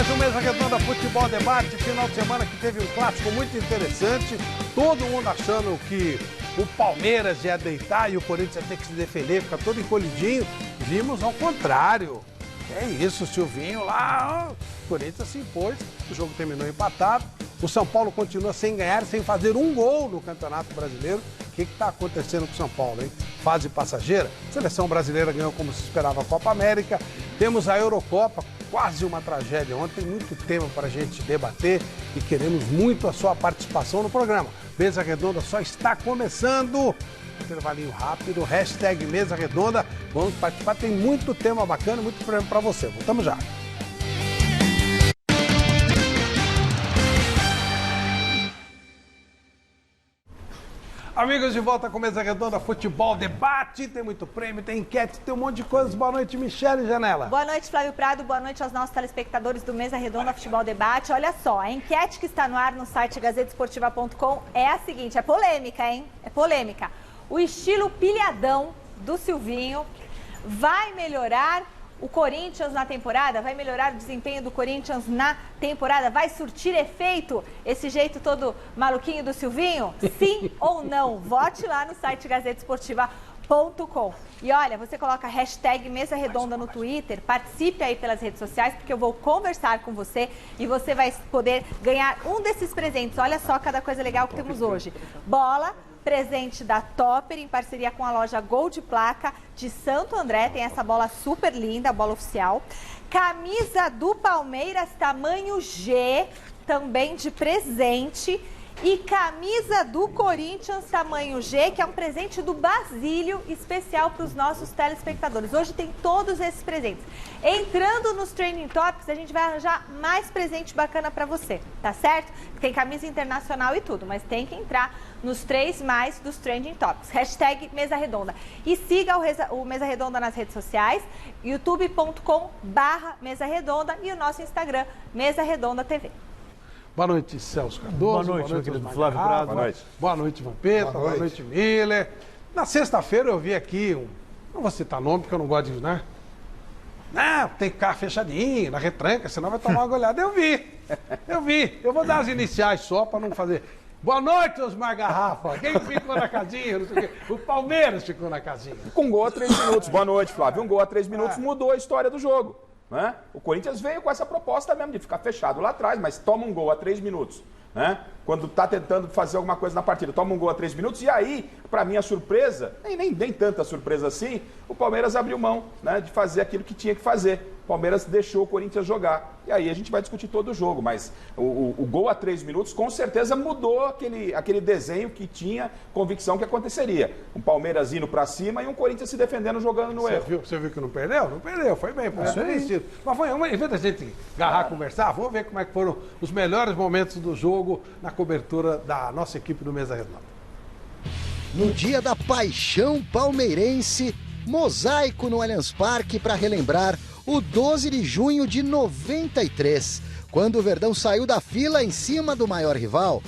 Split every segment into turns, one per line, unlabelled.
mais um Mesa Redonda Futebol Debate, final de semana que teve um clássico muito interessante, todo mundo achando que o Palmeiras ia deitar e o Corinthians ia ter que se defender, ficar todo encolhidinho. Vimos ao contrário. É isso, o Silvinho lá, o Corinthians se impôs, o jogo terminou empatado. O São Paulo continua sem ganhar, sem fazer um gol no Campeonato Brasileiro. O que está acontecendo com o São Paulo, hein? Fase passageira. A seleção brasileira ganhou como se esperava a Copa América. Temos a Eurocopa, quase uma tragédia ontem. Muito tema para a gente debater e queremos muito a sua participação no programa. Mesa Redonda só está começando. Intervalinho rápido, hashtag Mesa Redonda. Vamos participar, tem muito tema bacana, muito programa para você. Voltamos já. Amigos, de volta com Mesa Redonda, Futebol Debate, tem muito prêmio, tem enquete, tem um monte de coisas. Boa noite, Michele Janela.
Boa noite, Flávio Prado, boa noite aos nossos telespectadores do Mesa Redonda Futebol Debate. Olha só, a enquete que está no ar no site gazetesportiva.com é a seguinte, é polêmica, hein? É polêmica. O estilo pilhadão do Silvinho vai melhorar o Corinthians na temporada? Vai melhorar o desempenho do Corinthians na temporada? Vai surtir efeito esse jeito todo maluquinho do Silvinho? Sim ou não? Vote lá no site gazetesportiva.com. E olha, você coloca hashtag Mesa Redonda no Twitter, participe aí pelas redes sociais, porque eu vou conversar com você e você vai poder ganhar um desses presentes. Olha só cada coisa legal que temos hoje. Bola, presente da Topper, em parceria com a loja Gol de Placa de Santo André. Tem essa bola super linda, a bola oficial. Camisa do Palmeiras, tamanho G, também de presente. E camisa do Corinthians, tamanho G, que é um presente do Basílio, especial para os nossos telespectadores. Hoje tem todos esses presentes. Entrando nos Trending Topics, a gente vai arranjar mais presente bacana para você, tá certo? Tem camisa internacional e tudo, mas tem que entrar nos 3 mais dos Trending Topics. Hashtag Mesa Redonda. E siga o Mesa Redonda nas redes sociais, youtube.com/Mesa Redonda e o nosso Instagram, Mesa Redonda TV.
Boa noite, Celso Cardoso.
Boa noite, meu querido Flávio
Prado.
Boa noite.
Boa noite, Vampeta. Boa noite, Miller. Na sexta-feira eu vi aqui, não vou citar nome porque eu não gosto de, né? Não, tem que ficar fechadinho, na retranca, senão vai tomar uma goleada. Eu vi. Eu vou dar as iniciais só para não fazer. Boa noite, Osmar Garrafa. Quem ficou na casinha? Não sei o quê. O Palmeiras ficou na casinha.
Com um gol a 3 minutos. Boa noite, Flávio. Um gol a 3 minutos mudou a história do jogo. Né? O Corinthians veio com essa proposta mesmo de ficar fechado lá atrás, mas toma um gol a 3 minutos. Né? Quando está tentando fazer alguma coisa na partida, toma um gol a 3 minutos. E aí, para minha surpresa, nem tanta surpresa assim, o Palmeiras abriu mão, né, de fazer aquilo que tinha que fazer. O Palmeiras deixou o Corinthians jogar. E aí a gente vai discutir todo o jogo. Mas o gol a 3 minutos com certeza mudou aquele desenho que tinha convicção que aconteceria. Um Palmeiras indo para cima e um Corinthians se defendendo, jogando no erro.
Você viu que não perdeu? Não perdeu, foi bem. Foi vencido. Mas foi, em vez da gente agarrar, conversar, vamos ver como é que foram os melhores momentos do jogo na cobertura da nossa equipe do Mesa Redonda.
No dia da paixão palmeirense, mosaico no Allianz Parque para relembrar o 12 de junho de 93, quando o Verdão saiu da fila em cima do maior rival.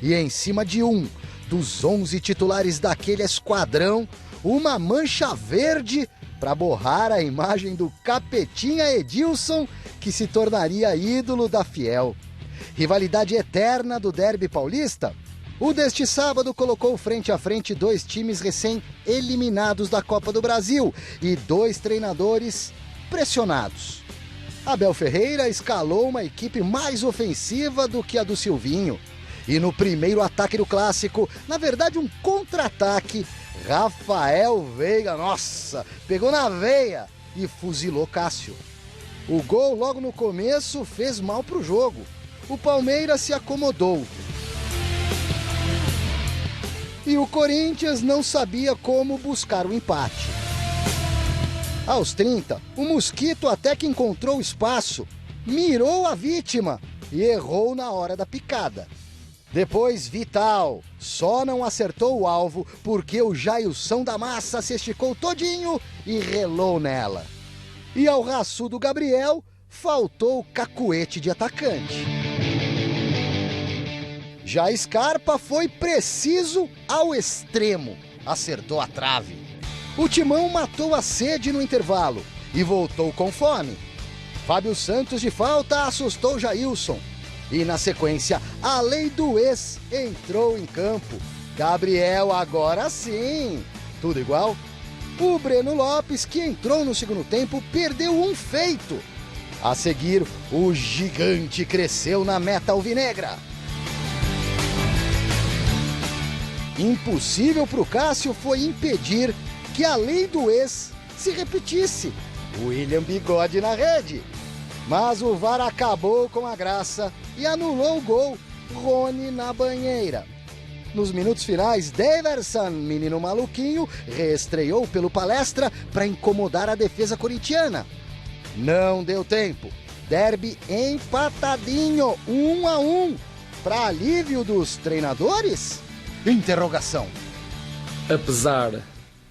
E em cima de um dos 11 titulares daquele esquadrão, uma mancha verde para borrar a imagem do capetinha Edilson, que se tornaria ídolo da Fiel. Rivalidade eterna do derby paulista? O deste sábado colocou frente a frente 2 times recém-eliminados da Copa do Brasil e 2 treinadores pressionados. Abel Ferreira escalou uma equipe mais ofensiva do que a do Silvinho. E no primeiro ataque do clássico, na verdade um contra-ataque, Rafael Veiga, nossa, pegou na veia e fuzilou Cássio. O gol logo no começo fez mal pro jogo. O Palmeiras se acomodou. E o Corinthians não sabia como buscar o empate. Aos 30, o Mosquito até que encontrou espaço, mirou a vítima e errou na hora da picada. Depois, Vital só não acertou o alvo porque o Jailson da Massa se esticou todinho e relou nela. E ao raçudo Gabriel, faltou o cacuete de atacante. Já Scarpa foi preciso ao extremo, acertou a trave. O Timão matou a sede no intervalo e voltou com fome. Fábio Santos de falta assustou Jailson. E na sequência, a lei do ex entrou em campo. Gabriel, agora sim. Tudo igual? O Breno Lopes, que entrou no segundo tempo, perdeu um feito. A seguir, o gigante cresceu na meta alvinegra. Impossível para o Cássio foi impedir que a lei do ex se repetisse. William Bigode na rede. Mas o VAR acabou com a graça e anulou o gol. Rony na banheira. Nos minutos finais, Daverson, menino maluquinho, reestreou pelo Palestra para incomodar a defesa corintiana. Não deu tempo. Derby empatadinho, 1-1. Para alívio dos treinadores? Interrogação.
Apesar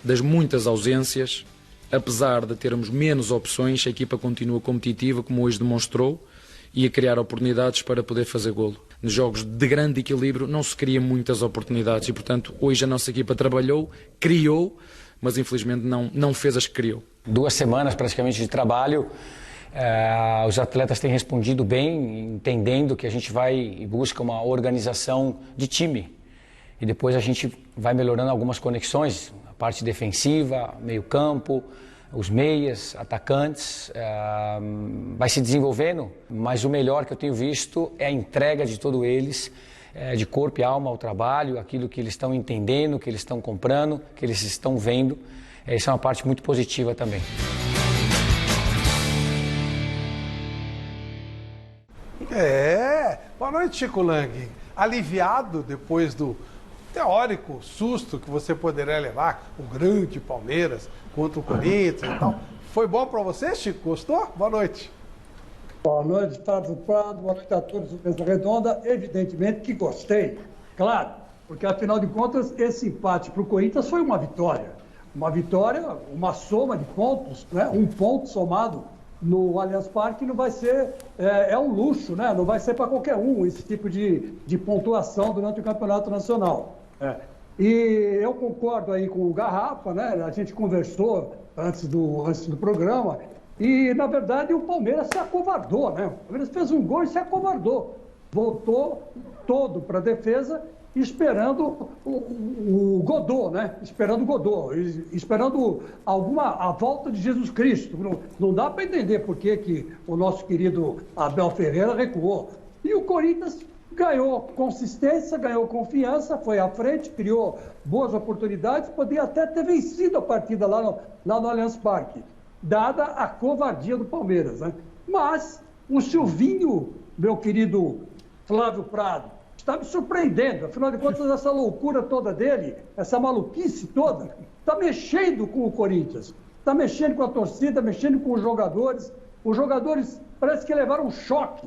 das muitas ausências, apesar de termos menos opções, a equipa continua competitiva, como hoje demonstrou, e a criar oportunidades para poder fazer golo. Nos jogos de grande equilíbrio não se criam muitas oportunidades e, portanto, hoje a nossa equipa trabalhou, criou, mas infelizmente não fez as que criou.
2 semanas praticamente de trabalho, os atletas têm respondido bem, entendendo que a gente vai e busca uma organização de time. E depois a gente vai melhorando algumas conexões, a parte defensiva, meio campo, os meias, atacantes, vai se desenvolvendo, mas o melhor que eu tenho visto é a entrega de todos eles, de corpo e alma ao trabalho, aquilo que eles estão entendendo, que eles estão comprando, que eles estão vendo. Essa é uma parte muito positiva também.
Boa noite, Chico Lang. Aliviado depois do teórico susto que você poderia levar, o grande Palmeiras contra o Corinthians e tal. Foi bom para você, Chico? Gostou? Boa noite.
Boa noite, Flávio Prado. Boa noite a todos do Mesa Redonda. Evidentemente que gostei, claro, porque afinal de contas esse empate para o Corinthians foi uma vitória. Uma vitória, uma soma de pontos, né? Um ponto somado no Allianz Parque não vai ser, é um luxo, né? Não vai ser para qualquer um esse tipo de pontuação durante o Campeonato Nacional. E eu concordo aí com o Garrafa, né? A gente conversou antes do programa e, na verdade, o Palmeiras se acovardou, né? O Palmeiras fez um gol e se acovardou. Voltou todo para a defesa, esperando o Godot, né? Esperando o Godot, esperando a volta de Jesus Cristo. Não dá para entender por que o nosso querido Abel Ferreira recuou. E o Corinthians ganhou consistência, ganhou confiança, foi à frente, criou boas oportunidades, poderia até ter vencido a partida lá no Allianz Parque, dada a covardia do Palmeiras, né? Mas o Silvinho, meu querido Flávio Prado, está me surpreendendo. Afinal de contas, essa loucura toda dele, essa maluquice toda, está mexendo com o Corinthians, está mexendo com a torcida, mexendo com os jogadores. Os jogadores parece que levaram um choque.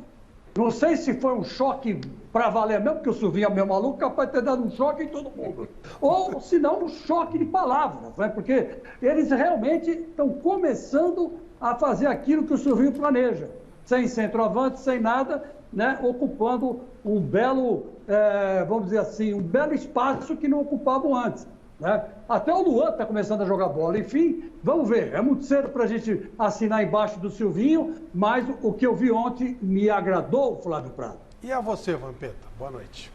Não sei se foi um choque para valer mesmo, porque o Silvinho é meio maluco, capaz de ter dado um choque em todo mundo. Ou, se não, um choque de palavras, né? Porque eles realmente estão começando a fazer aquilo que o Silvinho planeja. Sem centroavante, sem nada, né? Ocupando um belo, vamos dizer assim, um belo espaço que não ocupavam antes. Né? Até o Luan está começando a jogar bola. Enfim, vamos ver. É muito cedo para a gente assinar embaixo do Silvinho, mas o que eu vi ontem me agradou, Flávio Prado.
E a você, Vampeta? Boa noite.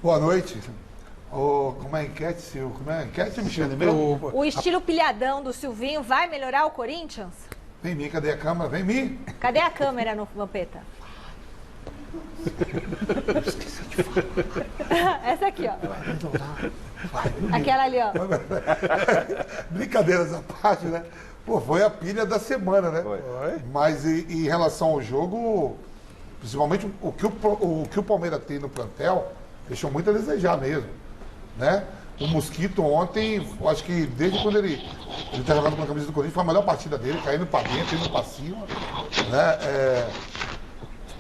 Boa noite. Como é a enquete, Silvio? Como é a enquete, Michele?
O estilo pilhadão do Silvinho vai melhorar o Corinthians?
Vem mim, cadê a câmera? Vem mim.
Cadê a câmera no Vampeta? Essa aqui, ó. Aquela ali, ó.
Brincadeiras à parte, né? Pô, foi a pilha da semana, né? Foi. Mas em relação ao jogo, principalmente o que o Palmeiras tem no plantel, deixou muito a desejar mesmo, né? O Mosquito ontem, eu acho que desde quando ele tá jogando com a camisa do Corinthians, foi a melhor partida dele, caindo pra dentro, indo pra cima, né?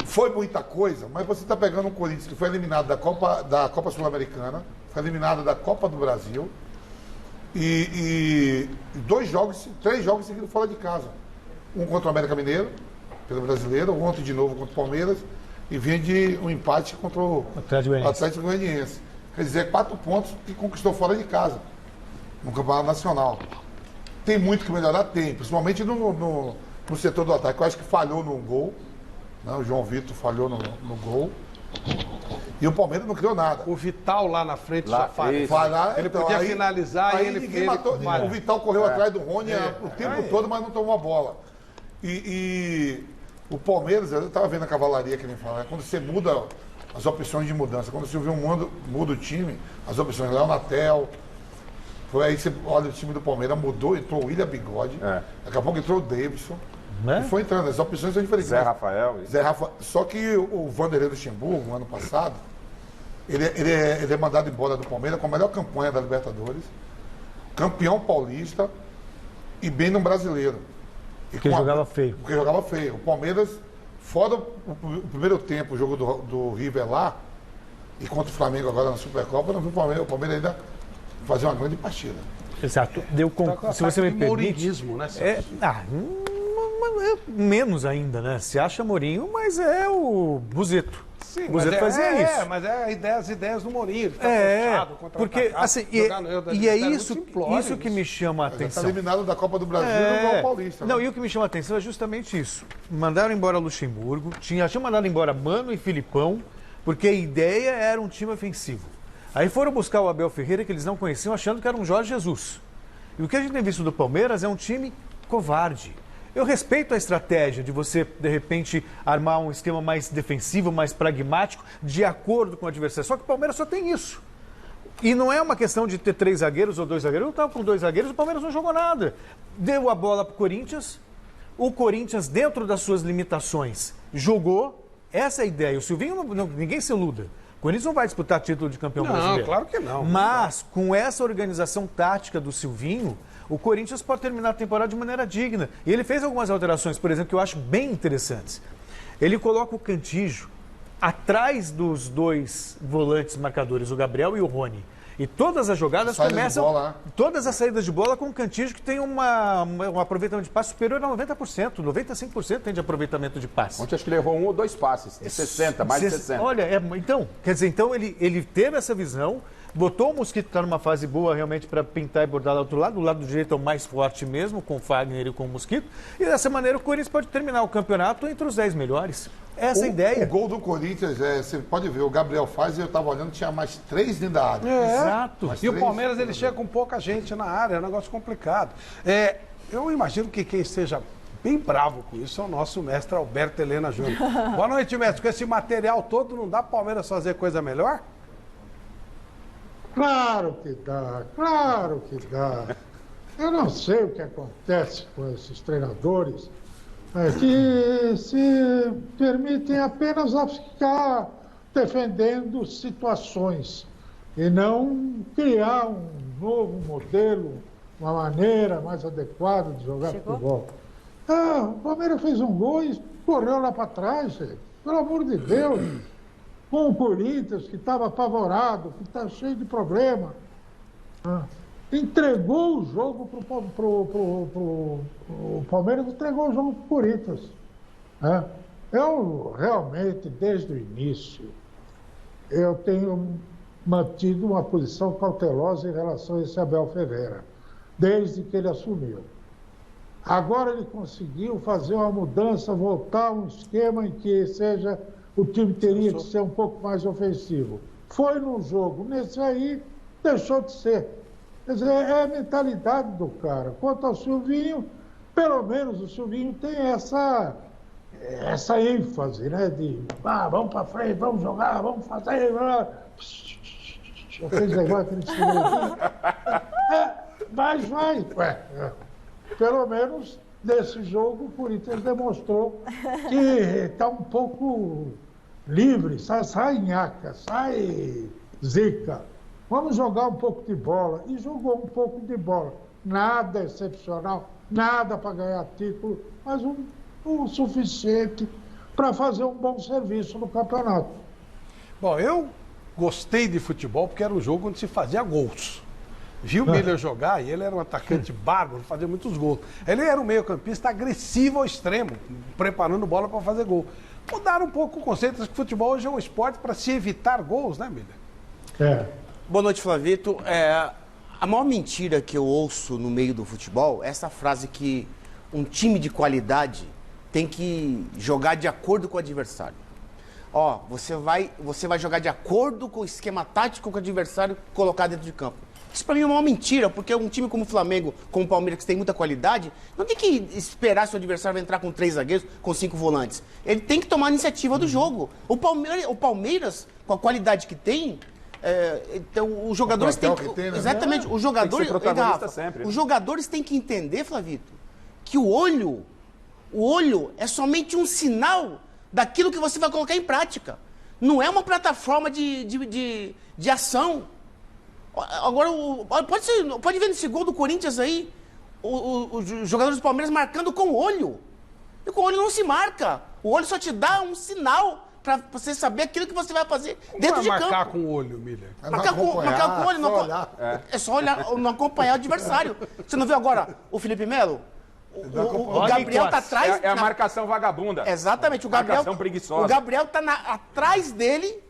Foi muita coisa, mas você está pegando um Corinthians que foi eliminado da Copa Sul-Americana, foi eliminado da Copa do Brasil e 3 jogos seguidos fora de casa. Um contra o América Mineiro, pelo Brasileiro, ontem de novo contra o Palmeiras e vem de um empate contra o Atlético Goianiense. Quer dizer, 4 pontos que conquistou fora de casa, no Campeonato Nacional. Tem muito que melhorar? Tem, principalmente pro setor do ataque. Eu acho que falhou no gol, né? O João Vitor falhou no gol. E o Palmeiras não criou nada.
O Vital lá na frente
Lá,
já falha.
isso.
Ele podia finalizar e ele
ninguém
fez.
matou. O Vital correu atrás do Rony o tempo todo, mas não tomou a bola. E o Palmeiras, eu estava vendo a cavalaria que ele fala, quando você muda as opções de mudança, quando você vê muda o time, as opções, Léo Natel, foi aí você olha o time do Palmeiras, mudou, entrou o William Bigode, daqui a pouco entrou o Davidson, e foi entrando, as opções são diferentes.
Zé Rafael.
Só que o Vanderlei Luxemburgo, no ano passado, ele é mandado embora do Palmeiras com a melhor campanha da Libertadores, campeão paulista e bem no brasileiro.
Porque jogava feio.
Porque jogava feio. O Palmeiras, fora o primeiro tempo, o jogo do River lá, e contra o Flamengo agora na Supercopa, não viu o Palmeiras ainda fazer uma grande partida.
Exato. Se você me permite...
Né,
menos ainda, né? Se acha Mourinho, mas é o Buzeto.
Sim,
Buzeto fazia isso.
Mas é as ideias do Mourinho. Ele tá fechado,
porque assim, e é isso que me chama a atenção.
Está eliminado da Copa do Brasil e não o Paulista.
Não, e o que me chama a atenção é justamente isso. Mandaram embora Luxemburgo, tinha mandado embora Mano e Filipão, porque a ideia era um time ofensivo. Aí foram buscar o Abel Ferreira, que eles não conheciam, achando que era um Jorge Jesus. E o que a gente tem visto do Palmeiras é um time covarde. Eu respeito a estratégia de você, de repente, armar um esquema mais defensivo, mais pragmático, de acordo com o adversário. Só que o Palmeiras só tem isso. E não é uma questão de ter 3 zagueiros ou 2 zagueiros. Eu estava com 2 zagueiros, o Palmeiras não jogou nada. Deu a bola para o Corinthians dentro das suas limitações, jogou. Essa é a ideia. O Silvinho, ninguém se iluda. O Corinthians não vai disputar título de campeão brasileiro.
Não, claro que não.
Mas, com essa organização tática do Silvinho, o Corinthians pode terminar a temporada de maneira digna. E ele fez algumas alterações, por exemplo, que eu acho bem interessantes. Ele coloca o Cantillo atrás dos 2 volantes marcadores, o Gabriel e o Rony. E todas as jogadas começam, todas as saídas de bola com o Cantillo, que tem um aproveitamento de passe superior a 90%, 95% tem de aproveitamento de passe.
Ontem acho que ele errou 1 ou 2 passes, de 60, mais de 60.
Olha, então ele teve essa visão, botou o Mosquito que está numa fase boa realmente para pintar e bordar do outro lado. Do lado direito é o mais forte mesmo, com o Fagner e com o Mosquito. E dessa maneira o Corinthians pode terminar o campeonato entre os 10 melhores. Essa é a ideia.
O gol do Corinthians, você pode ver, o Gabriel faz e eu estava olhando, tinha mais 3 dentro da área.
Exato.
E o Palmeiras, ele chega com pouca gente na área, é um negócio complicado. Eu imagino que quem esteja bem bravo com isso é o nosso mestre Alberto Helena Júnior. Boa noite, mestre. Com esse material todo, não dá para o Palmeiras fazer coisa melhor?
Claro que dá, claro que dá. Eu não sei o que acontece com esses treinadores que se permitem apenas a ficar defendendo situações e não criar um novo modelo, uma maneira mais adequada de jogar futebol. O Palmeiras fez um gol e correu lá para trás, gente. Pelo amor de Deus. Com o Corinthians, que estava apavorado, que está cheio de problema. Entregou o jogo o Palmeiras entregou o jogo para o Corinthians. Eu realmente, desde o início, eu tenho mantido uma posição cautelosa em relação a esse Abel Ferreira, desde que ele assumiu. Agora ele conseguiu fazer uma mudança, voltar a um esquema em que o time teria que ser um pouco mais ofensivo. Foi no jogo, nesse aí deixou de ser. Quer dizer, é a mentalidade do cara. Quanto ao Silvinho, pelo menos o Silvinho tem essa ênfase, né? De vamos para frente, vamos jogar, vamos fazer. Fez igual aquele mas vai. Pelo menos nesse jogo o Corinthians demonstrou que está um pouco livre, sai nhaca, sai zica. Vamos jogar um pouco de bola. E jogou um pouco de bola. Nada excepcional, nada para ganhar título, mas o suficiente para fazer um bom serviço no campeonato.
Bom, eu gostei de futebol porque era um jogo onde se fazia gols. Vi o Miller jogar e ele era um atacante bárbaro, fazia muitos gols. Ele era um meio-campista agressivo ao extremo, preparando bola para fazer gol. Mudaram um pouco o conceito de que futebol hoje é um esporte para se evitar gols, né, Miller?
Boa noite, Flavito. A maior mentira que eu ouço no meio do futebol é essa frase que um time de qualidade tem que jogar de acordo com o adversário. Ó, você vai jogar de acordo com o esquema tático que o adversário colocar dentro de campo. Isso pra mim é uma mentira, porque um time como o Flamengo, como o Palmeiras, que tem muita qualidade, não tem que esperar se o adversário vai entrar com 3 zagueiros, com 5 volantes. Ele tem que tomar a iniciativa do jogo. O Palmeiras, com a qualidade que tem, então, os jogadores têm que...
tem, né?
Exatamente. Os jogadores,
tem que ser protagonista sempre.
Os jogadores têm que entender, Flavito, que o olho é somente um sinal daquilo que você vai colocar em prática. Não é uma plataforma de ação. Agora, pode ver nesse gol do Corinthians aí, os jogadores do Palmeiras marcando com o olho. E com o olho não se marca. O olho só te dá um sinal para você saber aquilo que você vai fazer dentro de campo.
Marcar com o olho, Miller?
Marcar com o olho, é só olhar, não acompanhar o adversário. Você não viu agora o Felipe Melo? O Gabriel tá atrás...
É a marcação vagabunda.
Exatamente.
Marcação preguiçosa.
O Gabriel tá atrás dele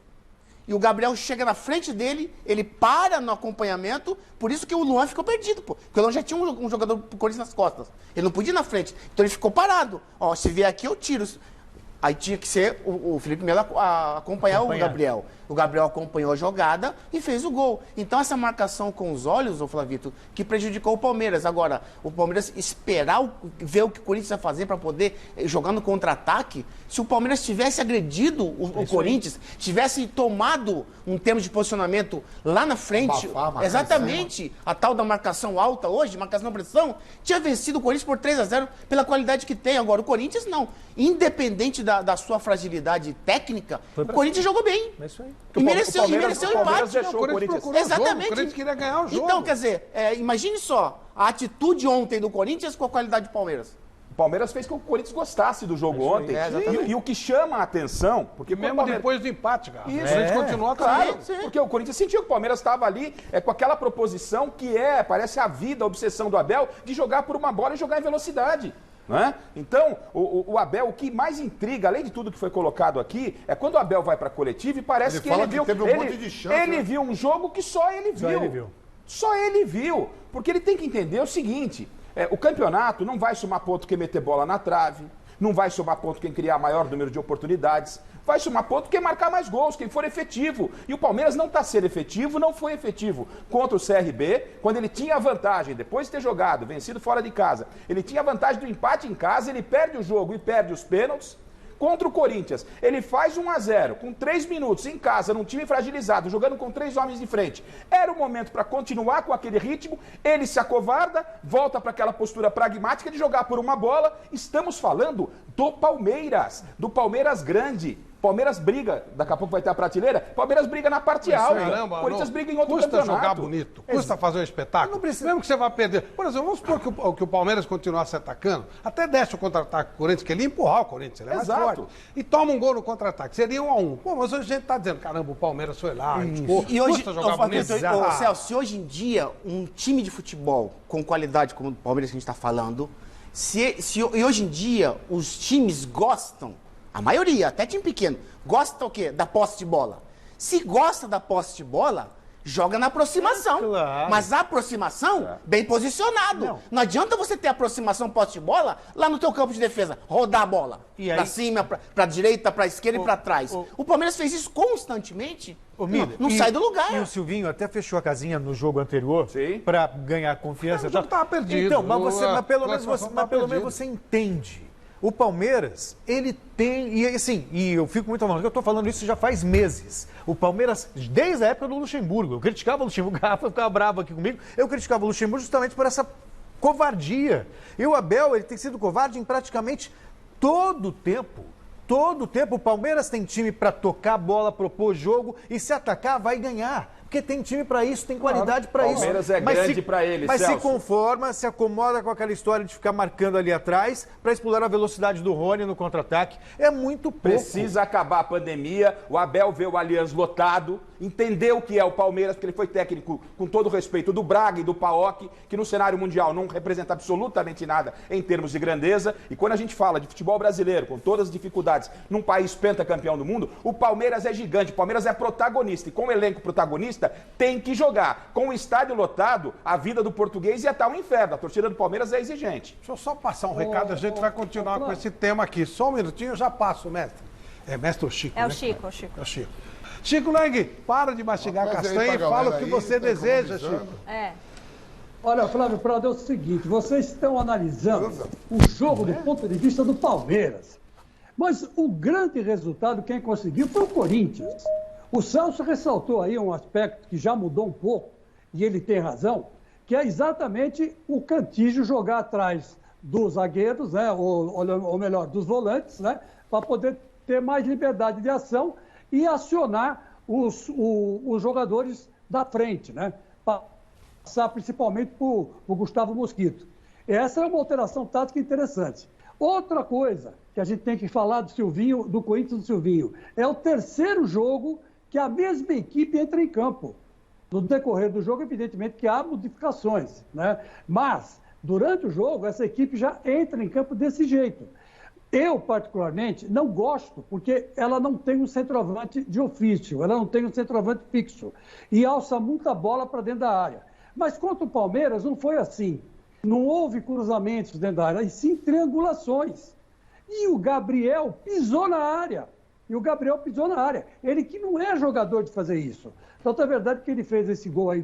e o Gabriel chega na frente dele, ele para no acompanhamento, por isso que o Luan ficou perdido, pô. Porque o Luan já tinha um jogador do Corinthians nas costas. Ele não podia ir na frente. Então ele ficou parado. Ó, se vier aqui, eu tiro. Aí tinha que ser o Felipe Melo acompanhar o Gabriel. O Gabriel acompanhou a jogada e fez o gol. Então essa marcação com os olhos, ô Flavito, que prejudicou o Palmeiras. Agora, o Palmeiras esperar ver o que o Corinthians vai fazer para poder jogar no contra-ataque. Se o Palmeiras tivesse agredido o Corinthians, tivesse tomado um termo de posicionamento lá na frente, exatamente, a tal da marcação alta hoje, marcação pressão, tinha vencido o Corinthians por 3-0 pela qualidade que tem. Agora, o Corinthians não. Independente da sua fragilidade técnica, o Corinthians jogou bem.
É isso aí.
E mereceu o empate.
O Corinthians
Exatamente.
O Corinthians queria ganhar o jogo.
Então, quer dizer, imagine só a atitude ontem do Corinthians com a qualidade do Palmeiras.
O Palmeiras fez com que o Corinthians gostasse do jogo ontem. E o que chama a atenção... Porque
mesmo depois do empate, cara.
Isso.
O Corinthians continua
claro, porque o Corinthians sentiu que o Palmeiras estava ali com aquela proposição que parece a vida, a obsessão do Abel, de jogar por uma bola e jogar em velocidade. Não é? Então, o Abel, o que mais intriga, além de tudo que foi colocado aqui, é quando o Abel vai para a coletiva e parece que ele viu...
Teve um monte de chance,
ele viu um jogo que só ele viu. Só ele viu. Porque ele tem que entender o seguinte, o campeonato não vai somar ponto quem meter bola na trave, não vai somar ponto quem criar maior número de oportunidades, vai somar ponto quem marcar mais gols, quem for efetivo. E o Palmeiras não está sendo efetivo, não foi efetivo contra o CRB, quando ele tinha a vantagem, depois de ter jogado, vencido fora de casa, ele tinha a vantagem do empate em casa, ele perde o jogo e perde os pênaltis. Contra o Corinthians, ele faz 1-0 com 3 minutos em casa, num time fragilizado, jogando com 3 homens de frente. Era o momento para continuar com aquele ritmo, ele se acovarda, volta para aquela postura pragmática de jogar por uma bola. Estamos falando do Palmeiras grande. Palmeiras briga, daqui a pouco vai ter a prateleira, Palmeiras briga na parte alta,
caramba,
Corinthians briga em outro
custa
campeonato.
Jogar bonito, custa fazer um espetáculo, mesmo que você vá perder. Por exemplo, vamos supor que o Palmeiras continuasse atacando, até desce o contra-ataque do Corinthians, que ele ia empurrar o Corinthians, ele é mais forte, e toma um gol no contra-ataque, seria 1-1. Pô, mas hoje a gente está dizendo, caramba, o Palmeiras foi lá,
e hoje,
custa jogar bonito.
Celso, se hoje em dia um time de futebol com qualidade como o Palmeiras que a gente está falando, e hoje em dia os times gostam, a maioria, até time pequeno, gosta o quê? Da posse de bola. Se gosta da posse de bola, joga na aproximação.
Claro.
Mas a aproximação, bem posicionado. Não adianta você ter aproximação posse de bola lá no teu campo de defesa, rodar a bola. E aí? Pra cima, pra direita, pra esquerda e pra trás. O Palmeiras fez isso constantemente. Não sai do lugar.
E o Silvinho até fechou a casinha no jogo anterior para ganhar confiança.
O jogo estava perdido.
Então, mas pelo menos você entende. O Palmeiras, ele tem, e eu fico muito falando, eu estou falando isso já faz meses. O Palmeiras, desde a época do Luxemburgo, eu criticava o Luxemburgo, o Rafa ficava bravo aqui comigo, eu criticava o Luxemburgo justamente por essa covardia. E o Abel, ele tem sido covarde em praticamente todo o tempo. Todo o tempo o Palmeiras tem time para tocar a bola, propor jogo e se atacar vai ganhar. Porque tem time para isso, tem qualidade para isso.
O Palmeiras é grande para ele,
Mas
Celso.
se conforma, se acomoda com aquela história de ficar marcando ali atrás para explorar a velocidade do Rony no contra-ataque. É muito pouco.
Precisa acabar a pandemia, o Abel vê o Allianz lotado, entendeu o que é o Palmeiras, porque ele foi técnico, com todo o respeito, do Braga e do Paok, que no cenário mundial não representa absolutamente nada em termos de grandeza. E quando a gente fala de futebol brasileiro, com todas as dificuldades, num país pentacampeão do mundo, o Palmeiras é gigante, o Palmeiras é protagonista. E com o elenco protagonista, necessita, tem que jogar. Com o estádio lotado, a vida do português ia estar um inferno. A torcida do Palmeiras é exigente.
Deixa eu só passar um recado, a gente vai continuar com esse tema aqui. Só um minutinho, eu já passo, mestre. É mestre ou Chico?
É o
né?
Chico, é o Chico.
É o Chico. Chico Lang, para de mastigar castanha e fala o que você deseja, Chico.
Olha, Flávio Prado, é o seguinte, vocês estão analisando o jogo do ponto de vista do Palmeiras. Mas o grande resultado, quem conseguiu, foi o Corinthians. O Celso ressaltou aí um aspecto que já mudou um pouco, e ele tem razão, que é exatamente o Cantígio jogar atrás dos zagueiros, né, ou melhor, dos volantes, né, para poder ter mais liberdade de ação e acionar os jogadores da frente, né, passar principalmente por Gustavo Mosquito. Essa é uma alteração tática interessante. Outra coisa que a gente tem que falar do Silvinho, do Corinthians do Silvinho, é o terceiro jogo que a mesma equipe entra em campo. No decorrer do jogo, evidentemente que há modificações, né? Mas, durante o jogo, essa equipe já entra em campo desse jeito. Eu, particularmente, não gosto, porque ela não tem um centroavante de ofício, ela não tem um centroavante fixo e alça muita bola para dentro da área. Mas contra o Palmeiras não foi assim. Não houve cruzamentos dentro da área, e sim triangulações. E o Gabriel pisou na área. Ele que não é jogador de fazer isso. Então, é verdade que ele fez esse gol aí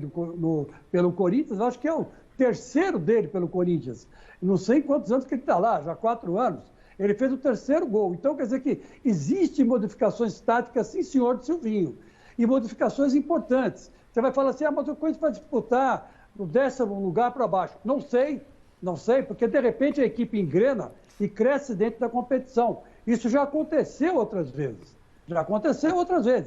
pelo Corinthians, eu acho que é o terceiro dele pelo Corinthians. Não sei quantos anos que ele está lá, já 4 anos. Ele fez o terceiro gol. Então, quer dizer que existem modificações táticas, sim, senhor de Silvinho. E modificações importantes. Você vai falar assim, mas o Corinthians vai disputar do 10º lugar para baixo. Não sei, porque de repente a equipe engrena e cresce dentro da competição. Isso já aconteceu outras vezes.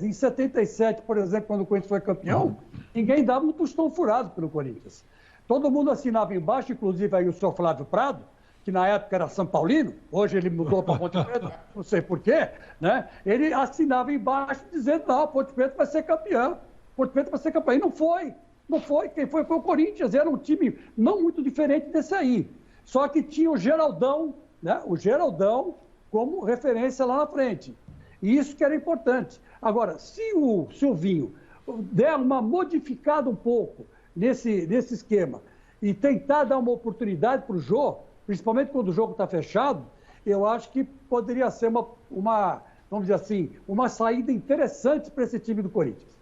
Em 77, por exemplo, quando o Corinthians foi campeão, ninguém dava um tostão furado pelo Corinthians. Todo mundo assinava embaixo, inclusive aí o senhor Flávio Prado, que na época era São Paulino, hoje ele mudou para Ponte Preta, não sei porquê, né? Ele assinava embaixo dizendo, não, Ponte Preta vai ser campeão. E não foi. Quem foi o Corinthians. Era um time não muito diferente desse aí. Só que tinha o Geraldão, né? O Geraldão como referência lá na frente. E isso que era importante. Agora, se o Silvinho der uma modificada um pouco nesse esquema e tentar dar uma oportunidade para o Jô, principalmente quando o jogo está fechado, eu acho que poderia ser uma, vamos dizer assim, uma saída interessante para esse time do Corinthians.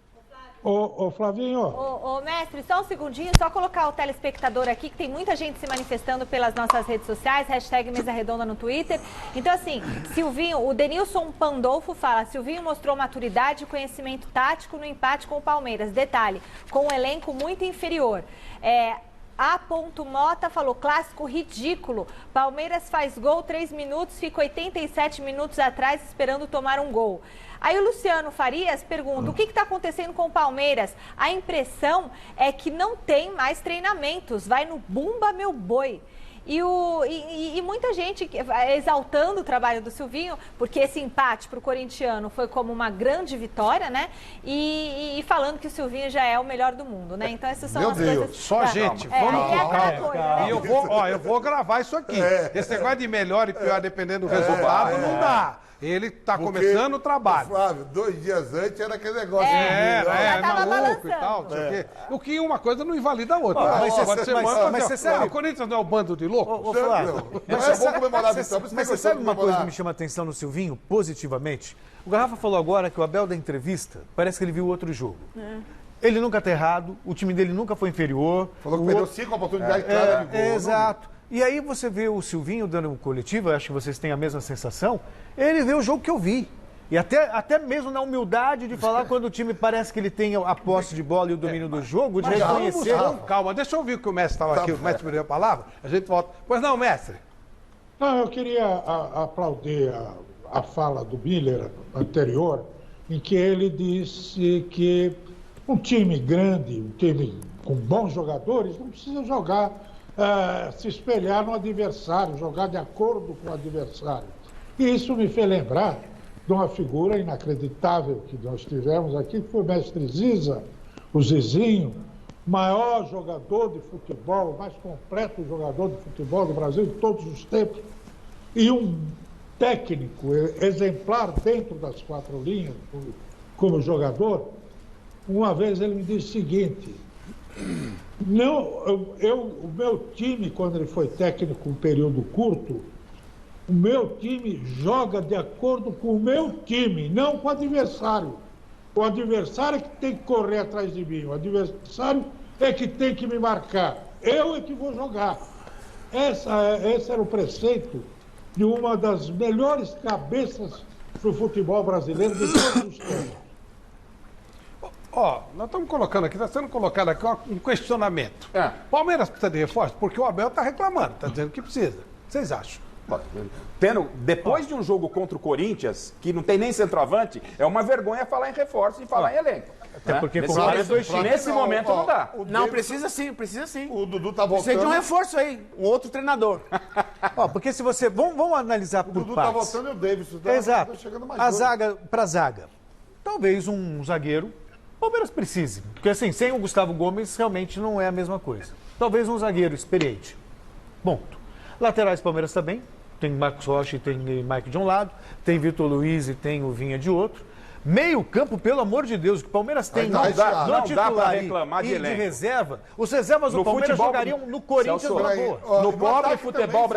Ô Flavinho.
Ô, mestre, só um segundinho, só colocar o telespectador aqui, que tem muita gente se manifestando pelas nossas redes sociais, hashtag Mesa Redonda no Twitter. Então, assim, Silvinho, o Denilson Pandolfo fala, Silvinho mostrou maturidade e conhecimento tático no empate com o Palmeiras. Detalhe, com um elenco muito inferior. A. Mota falou, clássico ridículo. Palmeiras faz gol 3 minutos, fica 87 minutos atrás esperando tomar um gol. Aí o Luciano Farias pergunta, o que está acontecendo com o Palmeiras? A impressão é que não tem mais treinamentos, vai no bumba meu boi. E muita gente exaltando o trabalho do Silvinho, porque esse empate para o corintiano foi como uma grande vitória, né? E falando que o Silvinho já é o melhor do mundo, né? Então essas são as coisas...
Só gente, eu vou gravar isso aqui. Esse negócio de melhor e pior dependendo do resultado não dá. Ele está começando o trabalho.
Flávio, 2 dias antes era aquele negócio.
Maluco e tal, não sei o quê. O que uma coisa não invalida a outra.
Mas você sabe...
O Corinthians não é um bando de loucos?
Ô, Flávio,
mas é bom comemorar a vitória.
Mas você sabe uma coisa que me chama a atenção no Silvinho, positivamente? O Garrafa falou agora que o Abel da entrevista, parece que ele viu outro jogo. Ele nunca está errado, o time dele nunca foi inferior.
Falou que perdeu 5 oportunidades claras de gol.
Exato. E aí você vê o Silvinho dando um coletivo, acho que vocês têm a mesma sensação, ele vê o jogo que eu vi. E até mesmo na humildade de falar quando o time parece que ele tem a posse de bola e o domínio do jogo, de reconhecer...
Calma, deixa eu ouvir o que o mestre estava aqui, o mestre pediu a palavra, a gente volta. Pois não, mestre?
Não, eu queria aplaudir a fala do Miller anterior, em que ele disse que um time grande, um time com bons jogadores, não precisa jogar... se espelhar no adversário, jogar de acordo com o adversário. E isso me fez lembrar de uma figura inacreditável que nós tivemos aqui, que foi o mestre Ziza, o Zizinho, maior jogador de futebol, mais completo jogador de futebol do Brasil de todos os tempos, e um técnico exemplar dentro das 4 linhas como jogador. uma vez ele me disse o seguinte: não, o meu time, quando ele foi técnico um período curto, o meu time joga de acordo com o meu time, não com o adversário. O adversário é que tem que correr atrás de mim, o adversário é que tem que me marcar. Eu é que vou jogar. Esse era o preceito de uma das melhores cabeças do futebol brasileiro de todos os tempos.
Ó, nós estamos colocando aqui, está sendo colocado aqui um questionamento. Palmeiras precisa de reforço? Porque o Abel está reclamando, está dizendo que precisa. Vocês acham?
Depois de um jogo contra o Corinthians, que não tem nem centroavante, é uma vergonha falar em reforço e falar em elenco.
Até porque
nesse momento não dá.
Não, precisa sim, precisa sim.
O Dudu tá voltando.
Precisa de um reforço aí, um outro treinador.
Porque se você... Vamos analisar por
Dudu
partes.
tá voltando e o Davidson
Exato.
tá chegando mais
A
dois.
zaga, pra zaga. Talvez um zagueiro. O Palmeiras precise. Porque assim, sem o Gustavo Gomes, realmente não é a mesma coisa. Talvez um zagueiro experiente. Ponto. Laterais, Palmeiras também. Tem Marcos Rocha e tem Mike de um lado. Tem Vitor Luiz e tem o Vinha de outro. Meio campo, pelo amor de Deus, que o Palmeiras tem
não dá
pra
titular
reclamar de
e
elenco.
reserva. Os reservas do Palmeiras jogariam no Corinthians
Celso,
numa boa.
No pobre futebol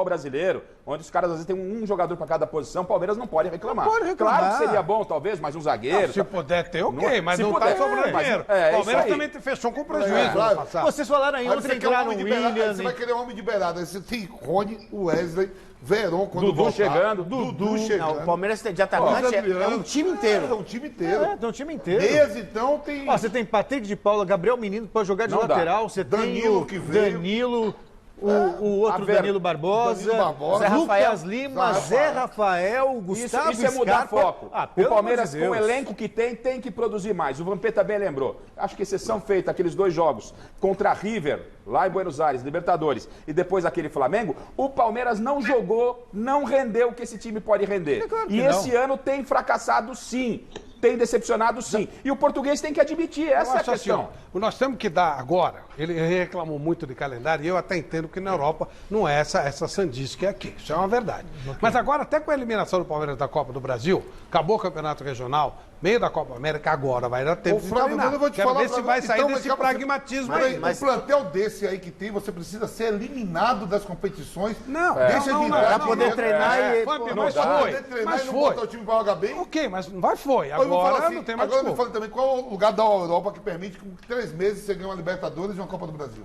brasileiro, onde os caras às vezes têm um jogador para cada posição, o Palmeiras não pode reclamar.
Não pode reclamar.
Claro que seria bom, talvez, mais um zagueiro.
Se puder ter, ok, mas
se
não
puder,
está sobrando
mas-
dinheiro.
é
O Palmeiras
isso aí.
também fechou com prejuízo no
claro.
passado.
Vocês falaram aí,
Aí
ontem
você quer
entraram
um
o
homem de beirada, aí
William.
você vai querer um homem de beirada. Aí você tem Rony, Wesley, Verón, quando
Dudu
voltar.
chegando.
Dudu chegando.
Não, o Palmeiras de atacante é um time
É
inteiro.
um time inteiro.
Tem um time inteiro.
Meias, então, tem...
Você tem Patrick de Paula, Gabriel Menino que pode jogar de
Não dá.
lateral. Você tem
Danilo
o
que veio.
Danilo, o outro Danilo Barbosa,
Danilo Barbosa.
Zé
Rafael.
Lucas Lima, Zé Rafael, Gustavo
Isso é mudar
Scarpa.
foco. O
Pelo
Palmeiras,
amor de
com o
Deus.
elenco que tem que produzir mais. O Vampeta bem lembrou. Acho que exceção feita, aqueles 2 jogos contra a River, lá em Buenos Aires, Libertadores, e depois aquele Flamengo, o Palmeiras não jogou, não rendeu o que esse time pode render.
Claro que
E
não.
esse ano tem fracassado sim. Tem decepcionado sim. E o português tem que admitir, essa é a
acho assim,
questão.
ó, nós temos que dar agora. Ele reclamou muito de calendário e eu até entendo que na Europa não é essa sandice que é aqui. Isso é uma verdade. Mas agora, até com a eliminação do Palmeiras da Copa do Brasil, acabou o Campeonato Regional, meio da Copa América, agora vai dar tempo
Ô,
de
Flávio,
treinar.
eu vou te
Quero
falar
ver se vai sair
então,
desse
mas
pragmatismo
Peraí,
aí.
mas-
um plantel desse aí que tem, você precisa ser eliminado das competições.
Não,
deixa
não,
de
não,
ir
Pra
não,
poder
não,
treinar e...
Foi,
pô,
mas
Pra
foi.
poder treinar
Mas
e não
foi.
botar o time pra jogar bem.
Ok, mas vai foi.
Eu vou falar
Agora
assim,
não tem mais
agora me
desculpa.
fala também, qual é o lugar da Europa que permite que com 3 meses você ganhe uma Libertadores e uma Copa do Brasil?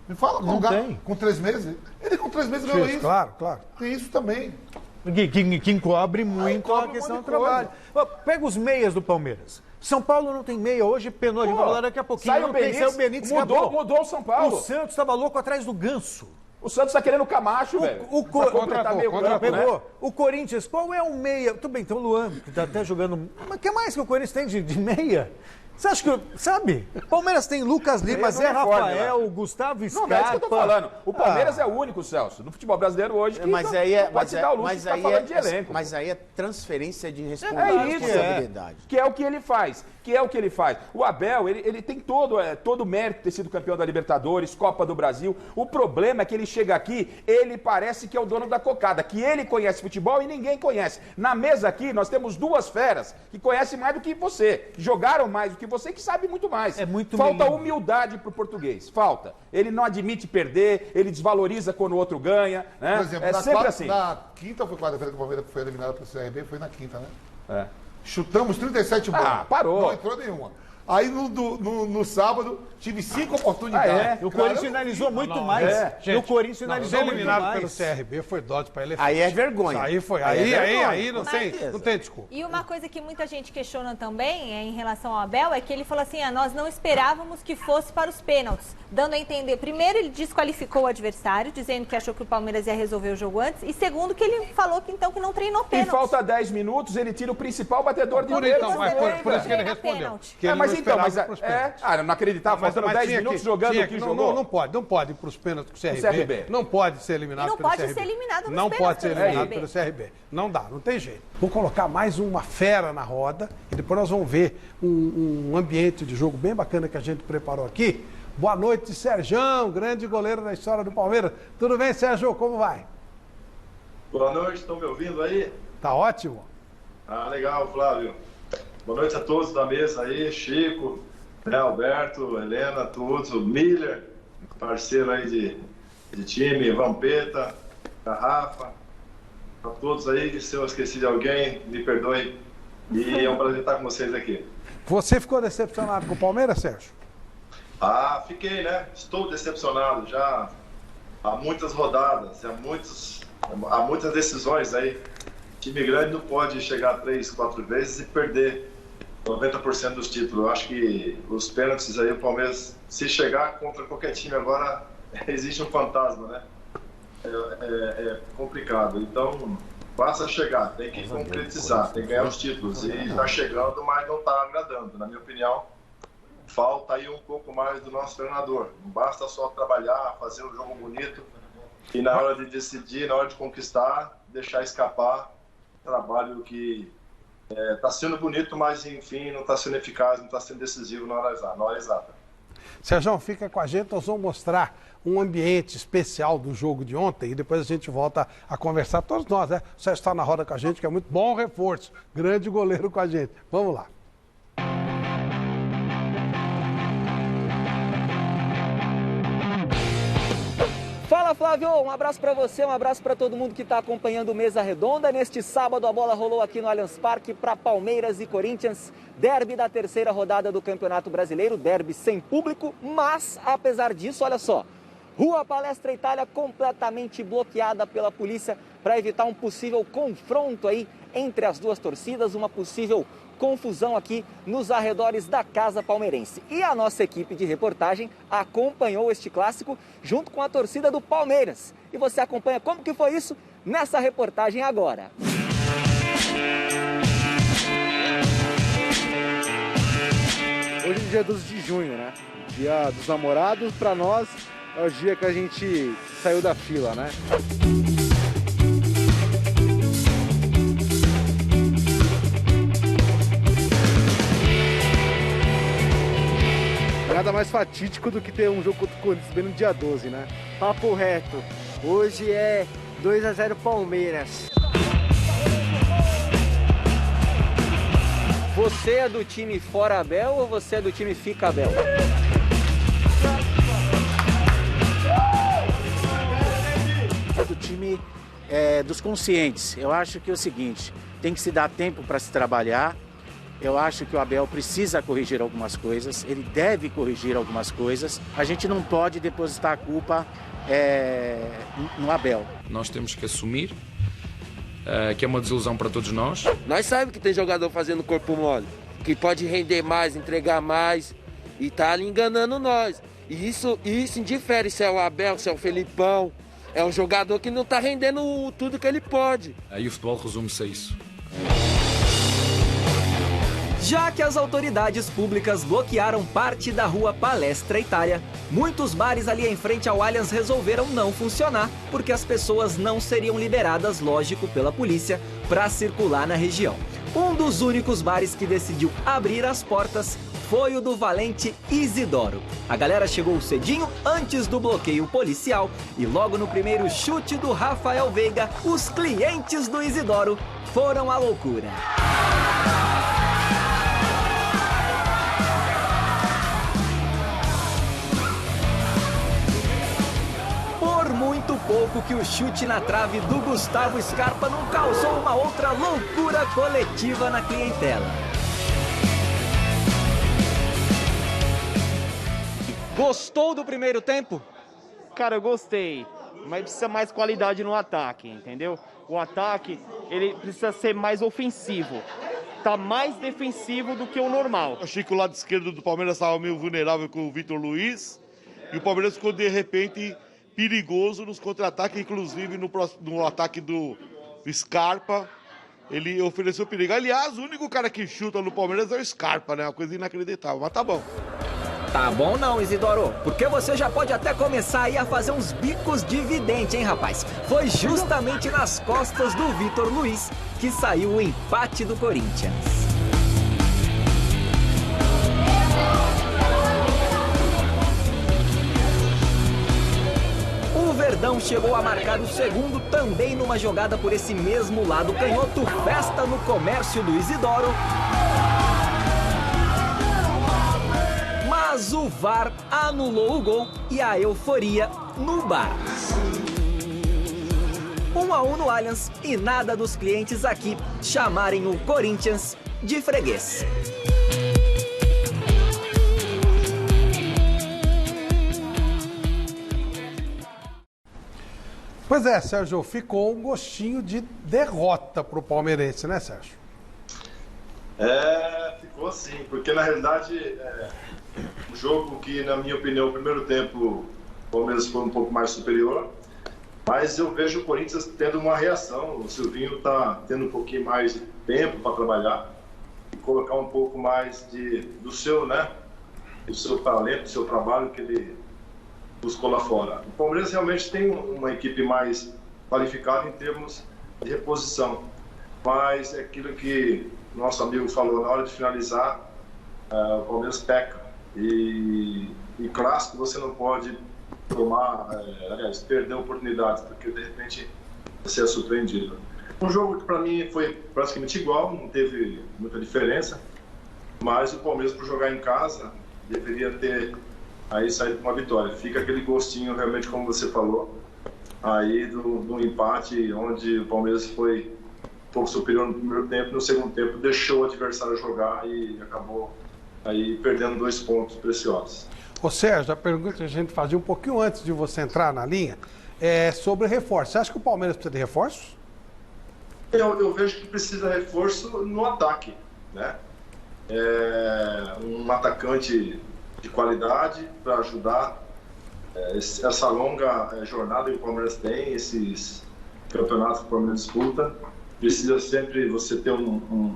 Me fala qual lugar
tem.
com 3 meses. Ele com 3 meses ganhou isso.
Claro, claro.
Tem isso também.
Que encobre muito
encobre
a questão
um
do
monte de
trabalho. Ó, pega os meias do Palmeiras. São Paulo não tem meia hoje, penou. A gente vai falar daqui a pouquinho.
Saiu
Não tem, saiu o Benítez, acabou.
mudou o São Paulo.
O Santos estava louco atrás do Ganso.
O Santos tá querendo o Camacho, velho. Pra completar meio campo,
Pegou.
né?
O Corinthians, qual é o meia? Tudo bem, tem o Luan, que tá até jogando. Mas o que mais que o Corinthians tem de meia? Você acha que. Sabe? Palmeiras tem Lucas Lima,
Meia
Zé
não me fode,
Rafael, Gustavo
Não,
Scarpa.
não é isso que eu tô falando. O Palmeiras é o único, Celso, no futebol brasileiro hoje que
Mas
não
aí é,
pode se dar o luxo de ficar falando de elenco.
mas aí é transferência de
É isso,
responsabilidade.
que é o que ele faz. O Abel, ele tem todo o mérito de ter sido campeão da Libertadores, Copa do Brasil. O problema é que ele chega aqui, ele parece que é o dono da cocada, que ele conhece futebol e ninguém conhece. Na mesa aqui, nós temos 2 feras que conhecem mais do que você, que jogaram mais do que você, que sabem muito mais.
É muito
Falta
menino.
humildade pro português, falta. Ele não admite perder, ele desvaloriza quando o outro ganha, né?
Por exemplo,
É
na,
sempre
quarta-
assim.
na quinta ou foi quarta-feira que o Palmeiras foi eliminado pelo CRB? Foi na quinta, né?
É.
Chutamos 37 bolas.
parou.
Não entrou nenhuma. Aí no sábado, tive 5 oportunidades.
Ah, é?
O Corinthians finalizou muito mais.
Gente,
o Corinthians
ser
finalizou muito
eliminado
mais.
pelo CRB foi dose para ele.
Aí é vergonha.
Aí foi.
Aí é vergonha,
Aí não
com
tem
certeza.
desculpa.
E uma coisa que muita gente questiona também em relação ao Abel é que ele falou assim: nós não esperávamos que fosse para os pênaltis. Dando a entender, primeiro, ele desqualificou o adversário, dizendo que achou que o Palmeiras ia resolver o jogo antes. E segundo, que ele falou que então que não treinou
E
pênaltis.
falta 10 minutos, ele tira o principal batedor de
Por
pênalti.
então, mas por isso que ele
treina
respondeu.
pênalti.
Que ele
Mas
não
então, mas
esperava pros pênaltis.
eu não acreditava, faltando 10
tinha
minutos
que-
jogando
tinha
o que
não,
jogou.
não pode ir para os pênaltis com o CRB.
CRB.
Não pode ser eliminado
E não
pelo
pode
CRB.
ser eliminado nos
Não
pênaltis
pode ser
pelo
eliminado
CRB.
pelo CRB. Não dá, não tem jeito. Vou colocar mais uma fera na roda e depois nós vamos ver um ambiente de jogo bem bacana que a gente preparou aqui. Boa noite, Serjão, grande goleiro da história do Palmeiras. Tudo bem, Sérgio? Como vai?
Boa noite, estão me ouvindo aí?
Tá ótimo?
Ah, legal, Flávio. Boa noite a todos da mesa aí, Chico, Alberto, Helena, todos, o Miller, parceiro aí de time, Vampeta, Rafa, a todos aí, se eu esqueci de alguém, me perdoe. E é um prazer estar com vocês aqui.
Você ficou decepcionado com o Palmeiras, Sérgio?
Ah, fiquei, né? Estou decepcionado já há muitas rodadas, há muitas decisões aí. Time grande não pode chegar 3, 4 vezes e perder 90% dos títulos. Eu acho que os pênaltis aí, o Palmeiras, se chegar contra qualquer time agora, existe um fantasma, né? É complicado. Então, basta chegar, tem que concretizar, tem que ganhar os títulos. E está chegando, mas não está agradando. Na minha opinião, falta aí um pouco mais do nosso treinador. Não basta só trabalhar, fazer um jogo bonito e na hora de decidir, na hora de conquistar, deixar escapar trabalho que está sendo bonito, mas enfim, não está sendo eficaz, não está sendo decisivo na hora exata.
Sérgio, fica com a gente, nós vamos mostrar um ambiente especial do jogo de ontem e depois a gente volta a conversar, todos nós, né? O Sérgio está na roda com a gente, que é muito bom reforço, grande goleiro com a gente. Vamos lá.
Fala, Flávio, um abraço para você, um abraço para todo mundo que está acompanhando o Mesa Redonda. Neste sábado a bola rolou aqui no Allianz Parque para Palmeiras e Corinthians, derby da terceira rodada do Campeonato Brasileiro, derby sem público, mas apesar disso, olha só, Rua Palestra Itália completamente bloqueada pela polícia para evitar um possível confronto aí entre as duas torcidas, uma possível confusão aqui nos arredores da Casa Palmeirense. E a nossa equipe de reportagem acompanhou este clássico junto com a torcida do Palmeiras. E você acompanha como que foi isso nessa reportagem agora.
Hoje é dia 12 de junho, né? Dia dos namorados, para nós é o dia que a gente saiu da fila, né? Nada mais fatídico do que ter um jogo contra o Corinthians bem no dia 12, né?
Papo reto, hoje é 2-0 Palmeiras.
Você é do time fora Abel ou você é do time fica Abel?
É do time dos conscientes. Eu acho que é o seguinte, tem que se dar tempo para se trabalhar. Eu acho que o Abel precisa corrigir algumas coisas, ele deve corrigir algumas coisas. A gente não pode depositar a culpa no Abel.
Nós temos que assumir que é uma desilusão para todos nós.
Nós sabemos que tem jogador fazendo corpo mole, que pode render mais, entregar mais e tá ali enganando nós. E isso indifere se é o Abel, se é o Felipão. É um jogador que não tá rendendo tudo que ele pode.
Aí o futebol resume-se a isso.
Já que as autoridades públicas bloquearam parte da Rua Palestra Itália, muitos bares ali em frente ao Allianz resolveram não funcionar, porque as pessoas não seriam liberadas, lógico, pela polícia, para circular na região. Um dos únicos bares que decidiu abrir as portas foi o do valente Isidoro. A galera chegou cedinho antes do bloqueio policial e logo no primeiro chute do Rafael Veiga, os clientes do Isidoro foram à loucura. Por muito pouco que o chute na trave do Gustavo Scarpa não causou uma outra loucura coletiva na clientela. Gostou do primeiro tempo?
Cara, eu gostei, mas precisa mais qualidade no ataque, entendeu? O ataque, ele precisa ser mais ofensivo. Tá mais defensivo do que o normal.
Achei que o lado esquerdo do Palmeiras estava meio vulnerável com o Vitor Luiz. E o Palmeiras ficou, de repente, perigoso nos contra-ataques, inclusive no ataque do Scarpa. Ele ofereceu perigo. Aliás, o único cara que chuta no Palmeiras é o Scarpa, né? Uma coisa inacreditável, mas tá bom.
Tá bom não, Isidoro, porque você já pode até começar aí a fazer uns bicos de vidente, hein, rapaz? Foi justamente nas costas do Vitor Luiz que saiu o empate do Corinthians. O Verdão chegou a marcar o segundo também numa jogada por esse mesmo lado canhoto. Festa no comércio do Isidoro.
mas o VAR anulou o gol e a euforia no bar. 1-1 no Allianz e nada dos clientes aqui chamarem o Corinthians de freguês.
Pois é, Sérgio, ficou um gostinho de derrota pro palmeirense, né, Sérgio?
Ficou sim, porque na realidade um jogo que, na minha opinião, no primeiro tempo o Palmeiras foi um pouco mais superior, mas eu vejo o Corinthians tendo uma reação. O Silvinho está tendo um pouquinho mais de tempo para trabalhar e colocar um pouco mais do seu, né, do seu talento, do seu trabalho que ele buscou lá fora. O Palmeiras realmente tem uma equipe mais qualificada em termos de reposição, mas é aquilo que nosso amigo falou, na hora de finalizar, o Palmeiras peca. E clássico você não pode perder oportunidades, porque de repente você é surpreendido. Um jogo que para mim foi praticamente igual, não teve muita diferença, mas o Palmeiras, por jogar em casa, deveria ter aí saído com uma vitória. Fica aquele gostinho, realmente, como você falou, aí do empate, onde o Palmeiras foi um pouco superior no primeiro tempo, no segundo tempo deixou o adversário jogar e acabou aí perdendo 2 pontos preciosos.
Ô Sérgio, a pergunta que a gente fazia um pouquinho antes de você entrar na linha é sobre reforço. Você acha que o Palmeiras precisa de reforços?
Eu vejo que precisa de reforço no ataque, né? Um atacante de qualidade para ajudar essa longa jornada que o Palmeiras tem, esses campeonatos que o Palmeiras disputa. Precisa sempre você ter uma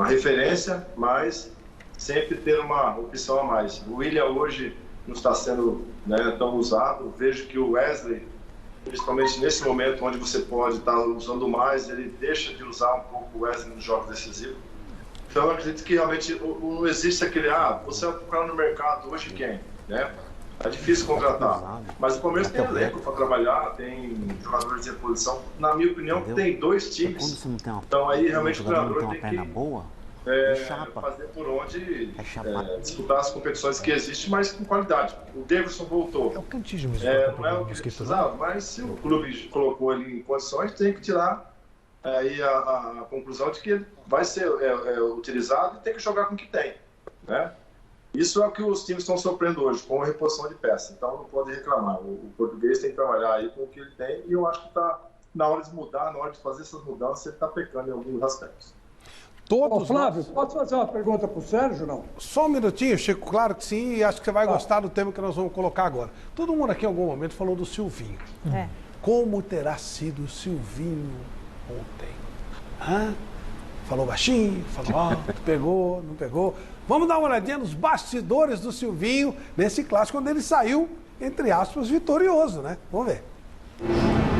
referência, mas sempre ter uma opção a mais. O William hoje não está sendo, né, tão usado. Vejo que o Wesley, principalmente nesse momento onde você pode estar usando mais, ele deixa de usar um pouco o Wesley nos jogos decisivos. Então eu acredito que realmente não existe aquele, você vai procurar no mercado hoje quem, né? É difícil contratar, mas o Palmeiras tem elenco para trabalhar, tem jogadores de reposição. Na minha opinião, tem 2 times. Então aí realmente o treinador tem que fazer por onde disputar as competições que existem, mas com qualidade. O Davidson voltou.
É o cantismo.
Não é o que ele precisava, mas se o clube colocou ele em condições, tem que tirar aí a conclusão de que ele vai ser utilizado e tem que jogar com o que tem, né? Isso é o que os times estão sofrendo hoje, com a reposição de peça. Então não pode reclamar. O português tem que trabalhar aí com o que ele tem e eu acho que está na hora de mudar, na hora de fazer essas mudanças, ele está pecando em alguns aspectos.
Flávio, posso fazer uma pergunta para o Sérgio, não?
Só um minutinho, Chico, claro que sim, e acho que você vai gostar do tema que nós vamos colocar agora. Todo mundo aqui em algum momento falou do Silvinho. Como terá sido o Silvinho ontem? Falou baixinho, falou alto, pegou, não pegou. Vamos dar uma olhadinha nos bastidores do Silvinho nesse clássico, quando ele saiu, entre aspas, vitorioso, né? Vamos ver.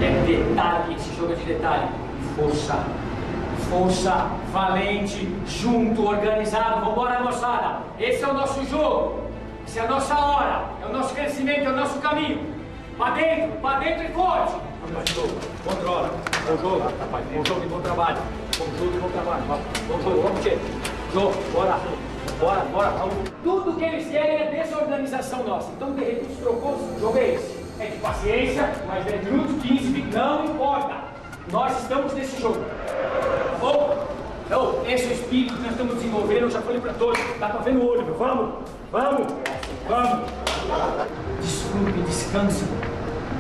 É detalhe, esse jogo é de detalhe. Força. Força, valente, junto, organizado. Vambora, moçada. Esse é o nosso jogo. Essa é a nossa hora. É o nosso crescimento, é o nosso caminho. Pra dentro e forte. Controla. Bom jogo, rapaz. Bom jogo e bom trabalho. Bom jogo e bom trabalho. Bom jogo, vamos, Tchê. Jogo, bora. Bora, vamos. Tudo que eles querem é desorganização nossa. Então, de repente, trocou o jogo é esse. É de paciência, mas 10 minutos, 15, não importa. Nós estamos nesse jogo. Esse é o espírito que nós estamos desenvolvendo, eu já falei pra todos. Dá pra ver no olho, meu. Vamos. Desculpe, descansa.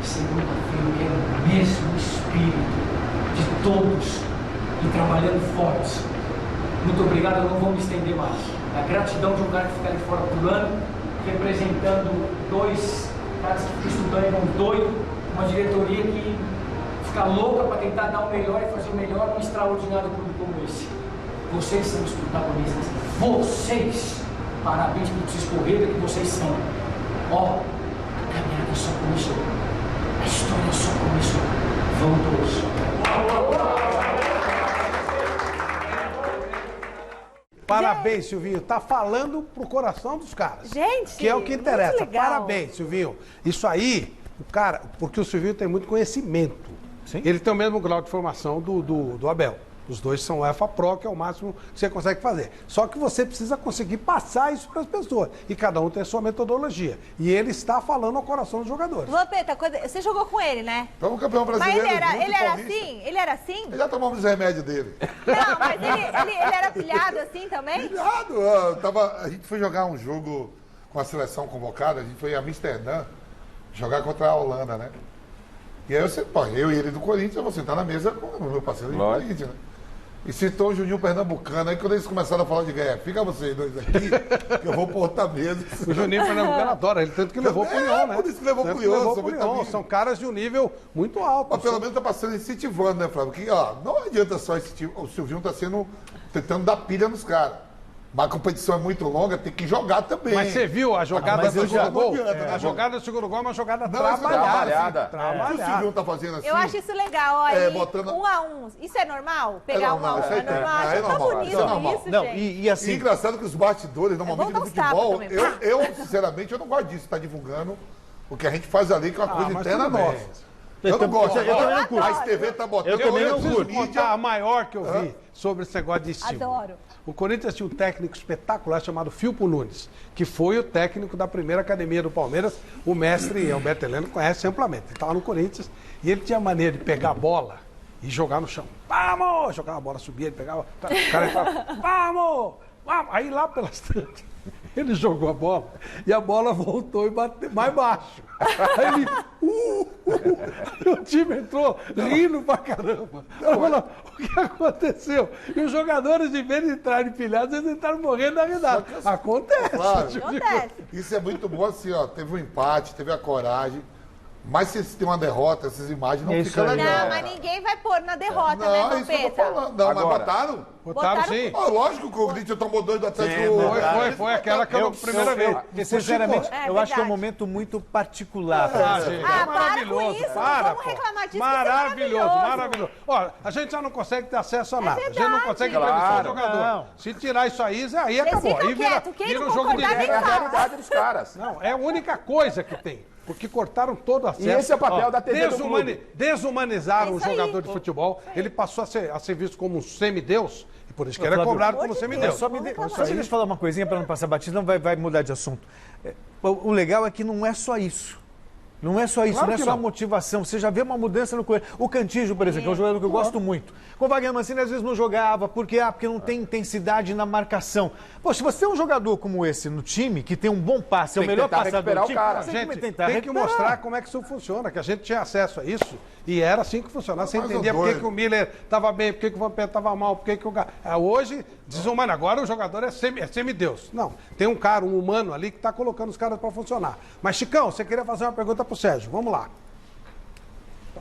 Segunda-feira eu quero o mesmo espírito de todos e trabalhando fortes. Muito obrigado, eu não vou me estender mais. A gratidão de um cara que fica ali fora pulando, representando 2 caras que ficam estudando e não doido, uma diretoria que fica louca para tentar dar o melhor e fazer o melhor num extraordinário clube como esse. Vocês são os protagonistas. Vocês! Parabéns por vocês correrem que vocês são. A caminhada só começou. A história só começou. Vamos todos.
Parabéns, Silvinho. Tá falando pro coração dos caras.
Gente,
que é o que interessa.
legal.
Parabéns, Silvinho. Isso aí, o cara, porque o Silvinho tem muito conhecimento.
Sim.
Ele tem o mesmo grau de formação do Abel. Os dois são UEFA Pro, que é o máximo que você consegue fazer. Só que você precisa conseguir passar isso para as pessoas. E cada um tem a sua metodologia. E ele está falando ao coração dos jogadores.
Vampeta, você jogou com ele, né?
Fomos campeão brasileiro.
Mas ele era assim? Ele era assim?
Já tomamos os remédios dele.
Não, mas ele era pilhado assim também?
Pilhado. A gente foi jogar um jogo com a seleção convocada, a gente foi em Amsterdã jogar contra a Holanda, né? E aí eu e ele do Corinthians, eu vou sentar na mesa com o meu parceiro do Corinthians, né? E citou o Juninho Pernambucano. Aí quando eles começaram a falar de guerra, fica vocês dois aqui, que eu vou pôr outra mesa.
O Juninho Pernambucano adora, ele tanto que levou pro Lyon, né?
Por isso que levou pro Lyon.
São caras de um nível muito alto.
Mas pelo menos tá passando incentivando, né, Flávio? Que, não adianta só esse time. O Silvinho tá tentando dar pilha nos caras. Mas a competição é muito longa, tem que jogar também.
Mas você viu a jogada do segundo gol? A jogada do segundo gol é uma jogada trabalhada.
O que o Silvinho tá fazendo assim?
Eu acho isso legal, olha.
Botando...
1 a 1. Isso é normal? Pegar 1 a 1 é normal? Acho tão bonito isso,
não,
gente.
E assim... engraçado que os bastidores, normalmente no futebol, eu sinceramente, eu não gosto disso, tá divulgando o que a gente faz ali, que é uma coisa interna nossa. Eu não gosto.
Eu também não curto.
A TV tá botando...
Eu também não curto. Vou contar a maior que eu vi sobre esse negócio de estímulo.
Adoro.
O Corinthians tinha um técnico espetacular chamado Filpo Nunes, que foi o técnico da primeira academia do Palmeiras. O mestre Alberto Heleno conhece amplamente. Ele estava no Corinthians e ele tinha a maneira de pegar a bola e jogar no chão. Vamos! Jogava a bola, subia, ele pegava... O cara falava, vamos! Vamos! Aí lá pelas tantas, ele jogou a bola e a bola voltou e bateu mais baixo. Aí ele... o time entrou rindo pra caramba. Falou, o que aconteceu? E os jogadores, de vez de entrarem pilhados, eles entraram morrendo da risada. Acontece.
Claro. Isso é muito bom assim, teve um empate, teve a coragem. Mas se tem uma derrota, essas imagens não ficam legal.
Não, mas ninguém vai pôr na derrota, né, Vampeta?
Não, mas botaram?
Botaram sim.
Lógico que o Corinthians tomou 2 do Atlético.
Foi aquela que eu primeira vez.
Sinceramente, eu acho que é um momento muito particular.
Maravilhoso.
Vamos reclamar disso.
Maravilhoso. Ó, a gente já não consegue ter acesso a nada. A gente não consegue entrevistar o jogador. Se tirar isso aí acabou. Aí vira um jogo de guerra.
É a realidade dos caras.
Não, é a única coisa que tem. Porque cortaram todo o acesso.
E esse é o papel da TV do clube.
Desumanizaram o jogador de futebol. Ele passou a ser visto como um semideus. E por isso que ele é cobrado como semideus.
Só deixa eu falar uma coisinha para não passar batida, não vai mudar de assunto. O legal é que não é só isso. Não é só isso, claro, não é só a motivação. Você já vê uma mudança no Corinthians. O Cantígio, por exemplo, é um jogador que eu gosto muito. Com o Wagner Mancini, às vezes não jogava. Por quê? Porque não tem intensidade na marcação. Pô, se você tem um jogador como esse no time, que tem um bom passe, é o melhor passador do time,
tem que mostrar como é que isso funciona, que a gente tinha acesso a isso e era assim que funcionava. Você entendia por que o Miller estava bem, por que o Vampeta estava mal, por que o... Hoje, desumano. Agora o jogador é semideus. Não, tem um cara, um humano ali que está colocando os caras para funcionar. Mas, Chicão, você queria fazer uma pergunta para o Sérgio. Vamos lá.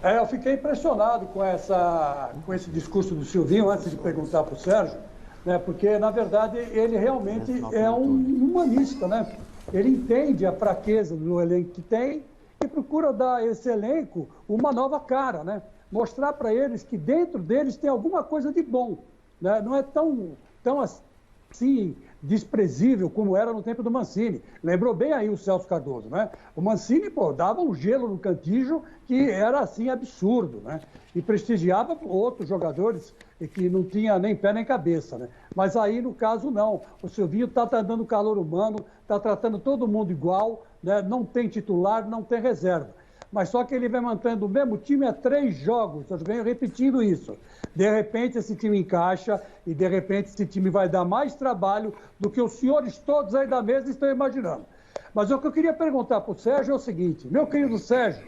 Eu fiquei impressionado com esse discurso do Silvinho, antes de perguntar para o Sérgio, né, porque, na verdade, ele realmente é um humanista, né? Ele entende a fraqueza do elenco que tem e procura dar a esse elenco uma nova cara, né? Mostrar para eles que dentro deles tem alguma coisa de bom, né? Não é tão assim desprezível como era no tempo do Mancini. Lembrou bem aí o Celso Cardoso, né? O Mancini, dava um gelo no Cantígio que era, assim, absurdo, né? E prestigiava outros jogadores que não tinha nem pé nem cabeça, né? Mas aí, no caso, não. O Silvinho está dando calor humano, está tratando todo mundo igual, né? Não tem titular, não tem reserva. Mas só que ele vem mantendo o mesmo time há 3 jogos. Eu venho repetindo isso. De repente, esse time encaixa e, de repente, esse time vai dar mais trabalho do que os senhores todos aí da mesa estão imaginando. Mas o que eu queria perguntar para o Sérgio é o seguinte. Meu querido Sérgio,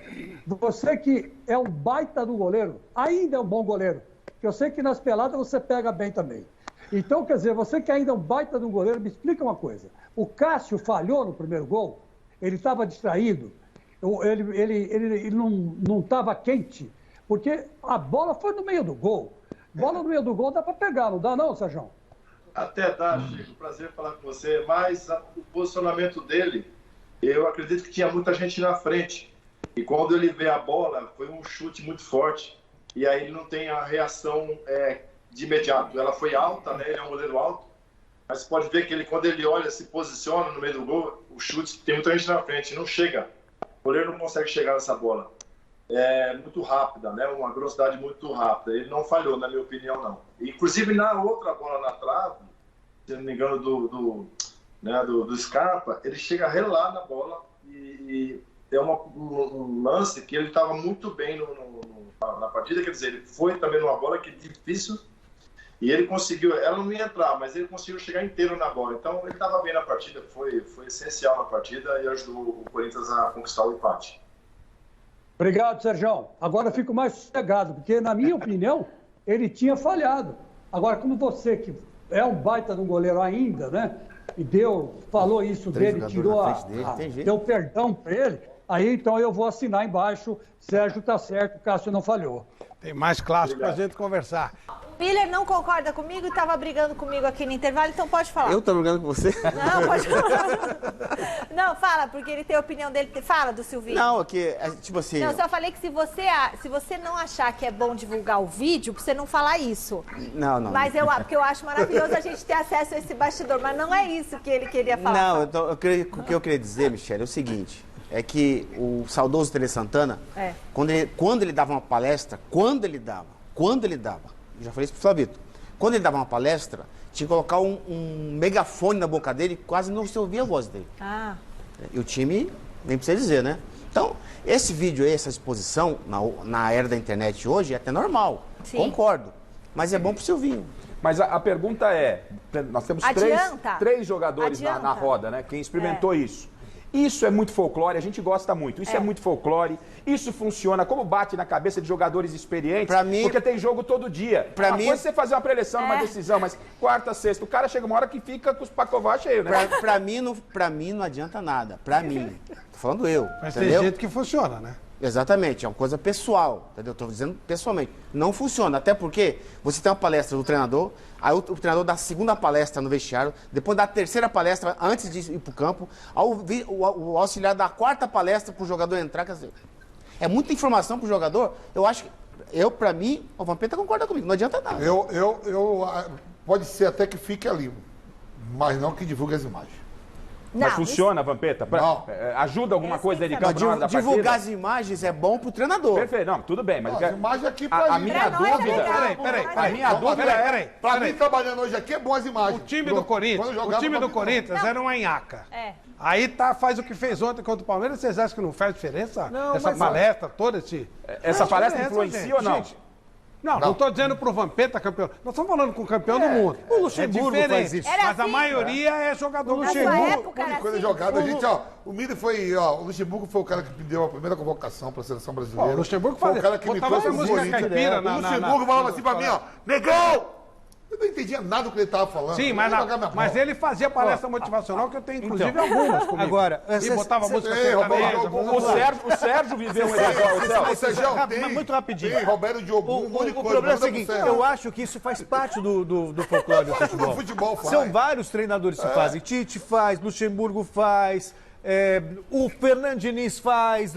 você que é um baita do goleiro, ainda é um bom goleiro, que eu sei que nas peladas você pega bem também. Então, quer dizer, você que ainda é um baita do goleiro, me explica uma coisa. O Cássio falhou no primeiro gol? Ele estava distraído? Ele não estava quente, porque a bola foi no meio do gol. Bola no meio do gol dá para pegar, não dá não, Sérgio?
Até dá, Chico, prazer falar com você, mas o posicionamento dele, eu acredito que tinha muita gente na frente. E quando ele vê a bola, foi um chute muito forte, e aí ele não tem a reação de imediato. Ela foi alta, né? Ele é um goleiro alto, mas você pode ver que quando ele olha, se posiciona no meio do gol, o chute tem muita gente na frente, não chega. O goleiro não consegue chegar nessa bola. muito rápida, né? Uma velocidade muito rápida. Ele não falhou, na minha opinião, não. Inclusive, na outra bola na trave, se não me engano, do Scarpa, ele chega a relar na bola e é um lance que ele estava muito bem na partida, quer dizer, ele foi também numa bola que é difícil e ele conseguiu, ela não ia entrar, mas ele conseguiu chegar inteiro na bola, então ele estava bem na partida, foi essencial na partida e ajudou o Corinthians a conquistar o empate.
Obrigado, Sérgio. Agora eu fico mais sossegado, porque, na minha opinião, ele tinha falhado. Agora, como você, que é um baita de um goleiro ainda, né? E falou isso dele, tirou deu perdão para ele, aí então eu vou assinar embaixo, Sérgio tá certo, Cássio não falhou.
Tem mais clássico pra gente conversar.
O Miller não concorda comigo e estava brigando comigo aqui no intervalo, então pode falar.
Eu tô brigando com você?
Não, pode falar. Não, fala, porque ele tem a opinião dele. Fala do Silvinho.
Não, tipo assim...
Não, eu só falei que se você não achar que é bom divulgar o vídeo, você não falar isso.
Não.
Mas porque eu acho maravilhoso a gente ter acesso a esse bastidor, mas não é isso que ele queria falar.
Não, o que eu queria dizer, Michele, é o seguinte, é que o saudoso Tele Santana, quando ele dava uma palestra, quando ele dava, já falei isso pro Flavito, quando ele dava uma palestra, tinha que colocar um megafone na boca dele, quase não se ouvia a voz dele. E o time, nem precisa dizer, né? Então, esse vídeo aí, essa exposição, na era da internet hoje, é até normal. Sim. Concordo. Mas é bom pro Silvinho.
Mas a pergunta é, nós temos três jogadores na roda, né? Quem experimentou isso. Isso é muito folclore, a gente gosta muito. Isso é muito folclore, isso funciona como bate na cabeça de jogadores experientes, pra mim, porque tem jogo todo dia. Uma coisa é você fazer uma preleção numa decisão, mas quarta, sexta, o cara chega uma hora que fica com os pacová cheios, né?
Pra mim não adianta nada. Pra mim. Tô falando eu.
Mas
entendeu?
tem jeito que funciona, né?
Exatamente, é uma coisa pessoal, entendeu? Estou dizendo pessoalmente. Não funciona, até porque você tem uma palestra do treinador, aí o treinador dá a segunda palestra no vestiário, depois dá a terceira palestra antes de ir para o campo, o auxiliar dá a quarta palestra para o jogador entrar. Quer dizer, é muita informação para o jogador. Eu acho que, para mim, o Vampeta concorda comigo, não adianta nada.
Pode ser até que fique ali, mas não que divulgue as imagens.
Mas funciona, Vampeta? Ajuda alguma coisa de campo na hora da partida?
Divulgar as imagens é bom pro treinador.
Perfeito, não, tudo bem, mas...
As imagens aqui pra
a minha dúvida...
Peraí. Pra mim, trabalhando hoje aqui, é bom as imagens.
O time do Corinthians era uma nhaca. Aí faz o que fez ontem contra o Palmeiras, vocês acham que não faz diferença? Essa palestra toda,
essa palestra influencia ou não?
Não estou dizendo pro Vampeta campeão. Nós estamos falando com o campeão do mundo.
O Luxemburgo faz isso.
Mas a maioria é jogador do
Luxemburgo. Coisa jogada, gente, o Miller foi, o Luxemburgo foi o cara que pediu a primeira convocação para a seleção brasileira.
O Luxemburgo
foi o cara que me trouxe o Luxemburgo falava assim para mim, negão! Eu não entendia nada do que ele estava falando.
Sim, mas ele fazia palestra motivacional, que eu tenho inclusive algumas comigo.
Agora,
e botava música sertaneja.
O Sérgio viveu um
episódio.
Muito rapidinho.
Tem Roberto Diogo,
o problema é o seguinte, eu acho que isso faz parte do folclore do futebol. São vários treinadores que fazem. Tite faz, Luxemburgo faz... o Fernando Diniz faz,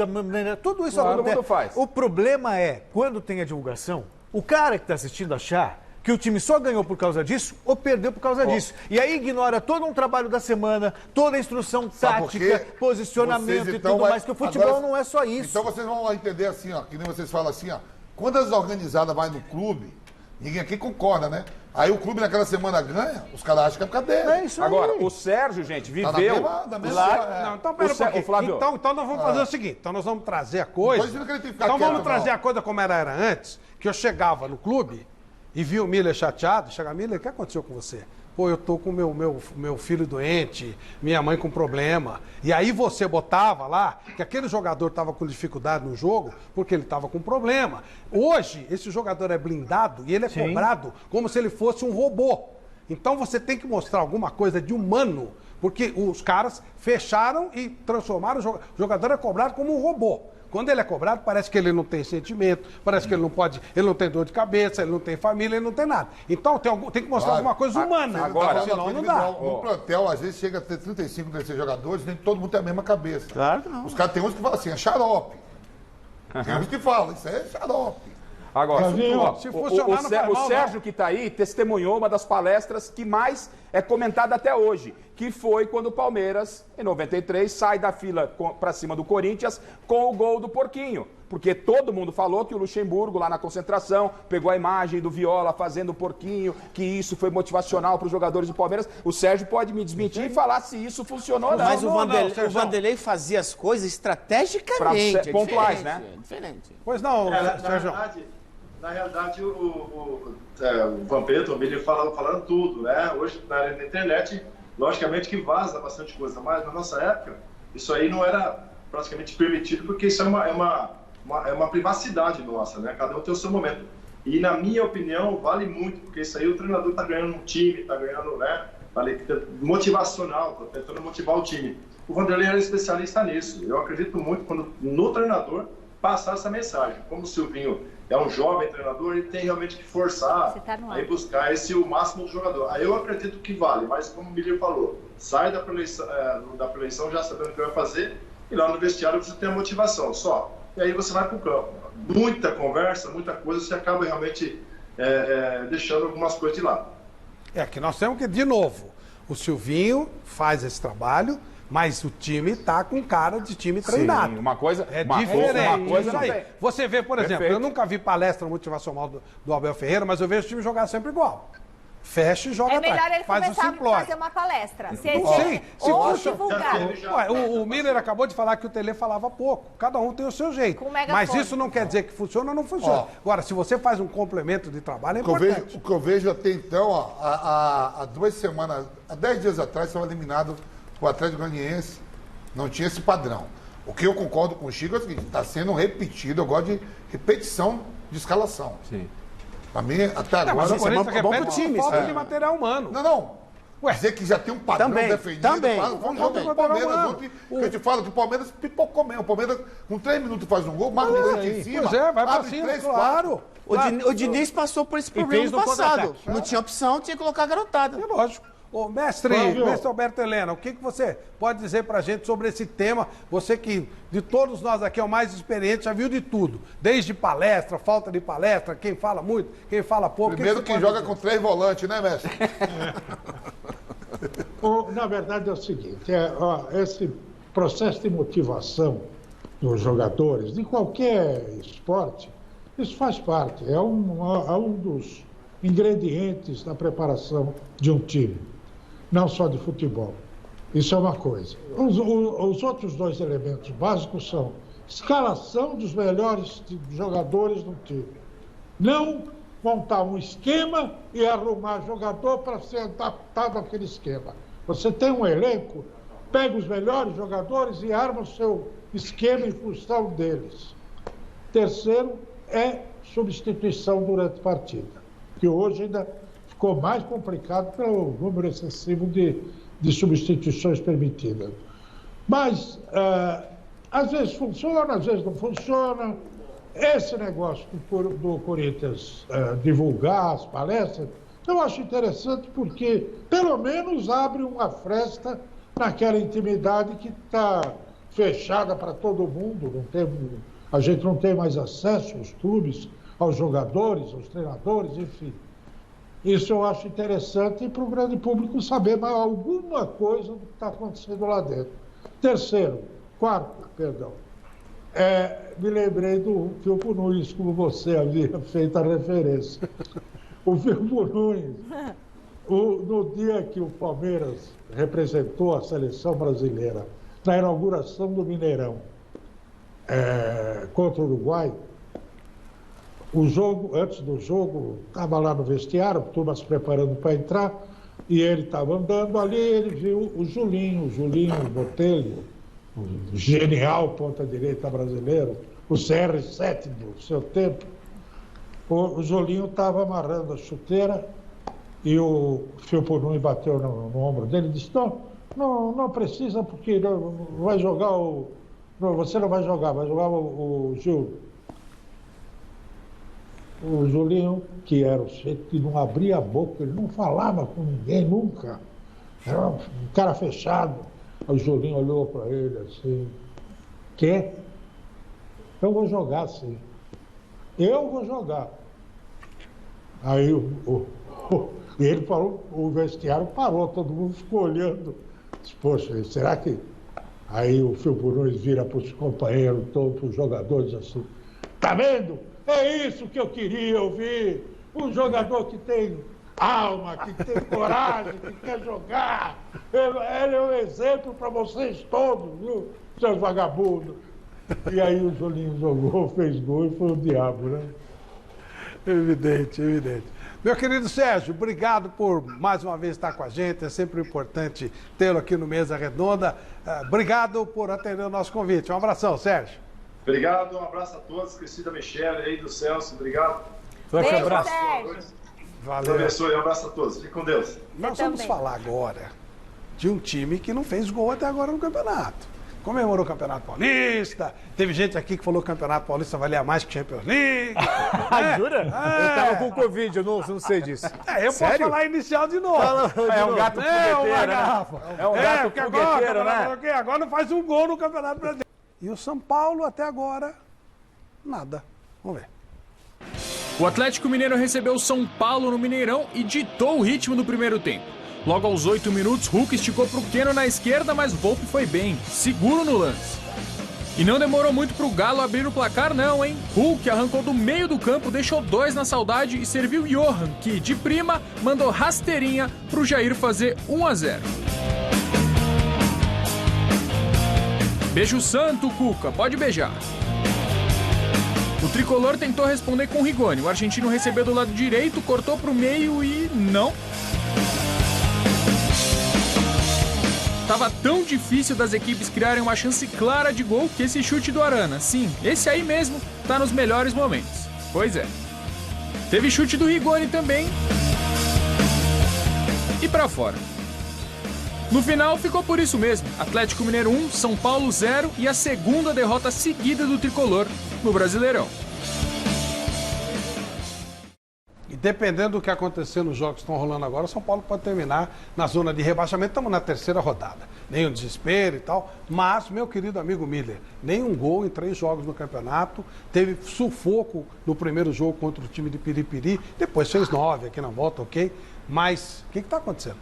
tudo isso acontece.
Todo mundo faz.
O problema é, quando tem a divulgação, o cara que está assistindo achar que o time só ganhou por causa disso ou perdeu por causa disso. E aí ignora todo um trabalho da semana, toda a instrução tática, posicionamento e tudo mais, que o futebol não é só isso.
Então vocês vão entender assim, que nem vocês falam assim, quando as organizadas vai no clube, ninguém aqui concorda, né? Aí o clube naquela semana ganha, os caras acham que é por causa dele.
É isso aí.
Agora, o Sérgio, gente, viveu...
Então, pera um pouquinho. Então nós vamos fazer o seguinte, então nós vamos trazer a coisa... Então vamos trazer a coisa como era antes, que eu chegava no clube e vi o Miller chateado, chega, Miller, o que aconteceu com você? Pô, eu tô com meu filho doente, minha mãe com problema. E aí você botava lá que aquele jogador estava com dificuldade no jogo porque ele estava com problema. Hoje, esse jogador é blindado e ele é cobrado como se ele fosse um robô. Então você tem que mostrar alguma coisa de humano, porque os caras fecharam e transformaram o jogador é cobrado como um robô. Quando ele é cobrado, parece que ele não tem sentimento, parece que ele não tem dor de cabeça, ele não tem família, ele não tem nada. Então tem que mostrar alguma coisa humana.
Agora, senão não dá. No plantel, às vezes, chega a ter 35, 36 jogadores, nem todo mundo tem a mesma cabeça.
Claro que não.
Os caras tem uns que falam assim, é xarope. Tem uns que falam, isso é xarope.
Agora, o Sérgio que está aí testemunhou uma das palestras que mais é comentada até hoje, que foi quando o Palmeiras, em 93, sai da fila para cima do Corinthians com o gol do Porquinho. porque todo mundo falou que o Luxemburgo, lá na concentração, pegou a imagem do Viola fazendo o porquinho, que isso foi motivacional para os jogadores do Palmeiras. O Sérgio pode me desmentir e falar se isso funcionou ou não.
Mas o Vanderlei fazia as coisas estrategicamente.
Pontuais, né?
É diferente.
Pois não,
Sérgio. Na realidade, o Vampeta, o Milho falando tudo, né? Hoje, na área da internet, logicamente que vaza bastante coisa, mas na nossa época, isso aí não era praticamente permitido, porque isso é uma privacidade nossa, né? Cada um tem o seu momento. E, na minha opinião, vale muito, porque isso aí o treinador tá ganhando um time, tá ganhando, né? Vale, motivacional, tá tentando motivar o time. O Vanderlei era especialista nisso. Eu acredito muito quando no treinador passar essa mensagem. Como o Silvinho é um jovem treinador, ele tem realmente que forçar aí buscar o máximo do jogador. Aí eu acredito que vale, mas como o Milho falou, sai da preleição já sabendo o que vai fazer e lá no vestiário você tem a motivação só. E aí você vai para o campo. Muita conversa, muita coisa, você acaba realmente deixando algumas coisas de lado.
É que nós temos que, de novo, o Silvinho faz esse trabalho, mas o time tá com cara de time treinado.
Sim, uma coisa
é diferente.
Uma coisa
aí. Você vê, por exemplo, eu nunca vi palestra motivacional do Abel Ferreira, mas eu vejo o time jogar sempre igual. Fecha e joga atrás.
É melhor ele começar a fazer uma palestra. Ou divulgar.
O Miller acabou de falar que o Tele falava pouco. Cada um tem o seu jeito. Mas isso não quer dizer que funciona ou não funciona. Agora, se você faz um complemento de trabalho, é importante.
O que eu vejo até então, há 2 semanas, há 10 dias atrás, estava eliminado o Atlético Goianiense, não tinha esse padrão. O que eu concordo com o Chico é o seguinte, está sendo repetido, eu gosto de repetição de escalação.
Sim.
Pra mim, até agora,
mas o Corinthians é bom pro time. Falta de material humano.
Não. Dizer que já tem um padrão definido. Vamos jogar com o Palmeiras ontem, que eu te falo que o Palmeiras pipocou mesmo. O Palmeiras, com 3 minutos, faz um gol, marca o gol em cima.
Pois é, vai pra cima,
3,
claro.
O Diniz passou por esse problema no passado. Não tinha opção, tinha que colocar a garotada.
É lógico. Ô, mestre Alberto Helena, o que você pode dizer pra gente sobre esse tema? Você que, de todos nós aqui, é o mais experiente, já viu de tudo. Desde palestra, falta de palestra, quem fala muito, quem fala pouco.
Primeiro quem joga com 3 volantes, né, mestre?
Na verdade é o seguinte, esse processo de motivação dos jogadores, de qualquer esporte, isso faz parte, é um dos ingredientes da preparação de um time, não só de futebol. Isso é uma coisa. Os outros 2 elementos básicos são escalação dos melhores jogadores do time. Não montar um esquema e arrumar jogador para ser adaptado àquele esquema. Você tem um elenco, pega os melhores jogadores e arma o seu esquema em função deles. Terceiro é substituição durante a partida, que hoje ainda ficou mais complicado pelo número excessivo de substituições permitidas. Mas, às vezes funciona, às vezes não funciona. Esse negócio do Corinthians divulgar as palestras, eu acho interessante porque, pelo menos, abre uma fresta naquela intimidade que está fechada para todo mundo. A gente não tem mais acesso aos clubes, aos jogadores, aos treinadores, enfim. Isso eu acho interessante para o grande público saber mais alguma coisa do que está acontecendo lá dentro. Quarto, me lembrei do Filpo Nunes, como você havia feito a referência. O Filpo Nunes, no dia que o Palmeiras representou a seleção brasileira na inauguração do Mineirão contra o Uruguai, antes do jogo, estava lá no vestiário, a turma se preparando para entrar, e ele estava andando ali, ele viu o Julinho Botelho, o genial ponta-direita brasileiro, o CR7 do seu tempo. O Julinho estava amarrando a chuteira e o Filpo Nunes bateu no ombro dele e disse, não precisa, porque vai jogar você não vai jogar, vai jogar o Gil. O Julinho, que era o jeito que não abria a boca, ele não falava com ninguém nunca. Era um cara fechado. O Julinho olhou para ele assim, quer? Eu vou jogar, sim. Eu vou jogar. Aí ele parou, o vestiário parou, todo mundo ficou olhando. Disse, poxa, será que... Aí o Filpo Nunes vira para os companheiros, para os jogadores assim, Tá vendo? É isso que eu queria ouvir. Um jogador que tem alma, que tem coragem, que quer jogar. Ele é um exemplo para vocês todos, viu, seus vagabundos. E aí o Julinho jogou, fez gol e foi o diabo, né?
Evidente, evidente. Meu querido Sérgio, obrigado por mais uma vez estar com a gente. É sempre importante tê-lo aqui no Mesa Redonda. Obrigado por atender o nosso convite. Um abração, Sérgio.
Obrigado, um abraço a todos. Esqueci da Michele aí, do Celso. Obrigado.
Forte
Beijo,
abraço.
Sérgio.
Valeu.
Deus abençoe, um abraço a todos. Fique com Deus.
Nós vamos falar agora de um time que não fez gol até agora no campeonato. Comemorou o Campeonato Paulista. Teve gente aqui que falou que o Campeonato Paulista valia mais que Champions League.
Jura? Eu tava com Covid, eu não sei disso.
Eu posso falar inicial de novo.
É um gato fogueteiro, né? É um gato fogueteiro, né?
Agora não faz um gol no Campeonato Brasileiro. E o São Paulo, até agora, nada. Vamos ver.
O Atlético Mineiro recebeu o São Paulo no Mineirão e ditou o ritmo do primeiro tempo. Logo aos 8 minutos, Hulk esticou para o Keno na esquerda, mas Volpe foi bem, seguro no lance. E não demorou muito para o Galo abrir o placar não, hein? Hulk arrancou do meio do campo, deixou 2 na saudade e serviu Johan, que, de prima, mandou rasteirinha para o Jair fazer 1-0. Beijo santo, Cuca, pode beijar. O tricolor tentou responder com Rigoni. O argentino recebeu do lado direito, cortou para o meio e não. Tava tão difícil das equipes criarem uma chance clara de gol que esse chute do Arana, sim, esse aí mesmo, tá nos melhores momentos. Pois é. Teve chute do Rigoni também. E pra fora. No final ficou por isso mesmo. Atlético Mineiro 1, São Paulo 0 e a segunda derrota seguida do tricolor no Brasileirão.
E dependendo do que acontecer nos jogos que estão rolando agora, o São Paulo pode terminar na zona de rebaixamento. Estamos na 3ª rodada. Nenhum desespero e tal. Mas, meu querido amigo Miller, nenhum gol em 3 jogos no campeonato. Teve sufoco no primeiro jogo contra o time de Piripiri. Depois fez 9 aqui na volta, ok? Mas o que está acontecendo?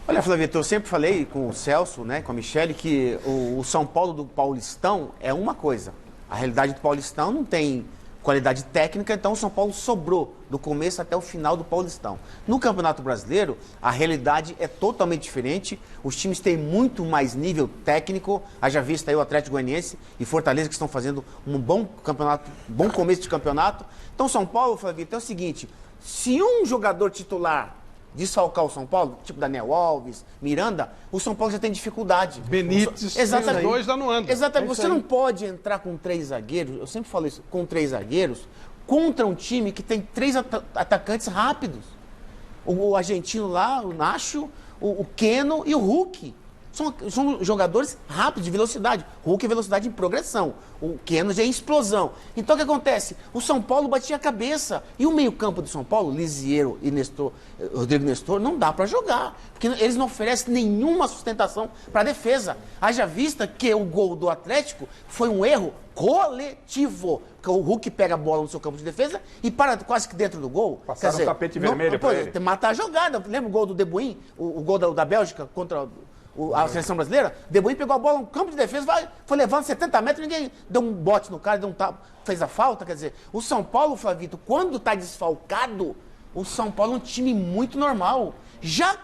Olha, Flavito, eu sempre falei com o Celso, né, com a Michele, que o São Paulo do Paulistão é uma coisa. A realidade do Paulistão não tem qualidade técnica, então o São Paulo sobrou do começo até o final do Paulistão. No Campeonato Brasileiro, a realidade é totalmente diferente, os times têm muito mais nível técnico, haja vista aí o Atlético Goianiense e Fortaleza que estão fazendo um bom campeonato, bom começo de campeonato. Então São Paulo, Flavito, é o seguinte, se um jogador titular desfalcar o São Paulo, tipo Daniel Alves, Miranda, o São Paulo já tem dificuldade.
Benítez,
exatamente.
2 lá no ano.
Exatamente. Você não pode entrar com 3 zagueiros, eu sempre falo isso, com 3 zagueiros, contra um time que tem 3 atacantes rápidos. O argentino lá, o Nacho, o Keno e o Hulk. São jogadores rápidos, de velocidade. Hulk é velocidade em progressão. O Keno já é em explosão. Então o que acontece? O São Paulo batia a cabeça. E o meio-campo do São Paulo, Lisiero e Rodrigo Nestor, não dá para jogar. Porque eles não oferecem nenhuma sustentação para a defesa. Haja vista que o gol do Atlético foi um erro coletivo. Porque o Hulk pega a bola no seu campo de defesa e para quase que dentro do gol.
Passaram um tapete vermelho para ele.
Matar a jogada. Lembra o gol do De Bruyne? O gol da Bélgica contra a seleção brasileira? De Bruyne pegou a bola no campo de defesa, foi levando 70 metros, ninguém deu um bote no cara, deu um tapa, fez a falta. Quer dizer, o São Paulo, Flavito, quando está desfalcado, o São Paulo é um time muito normal. Já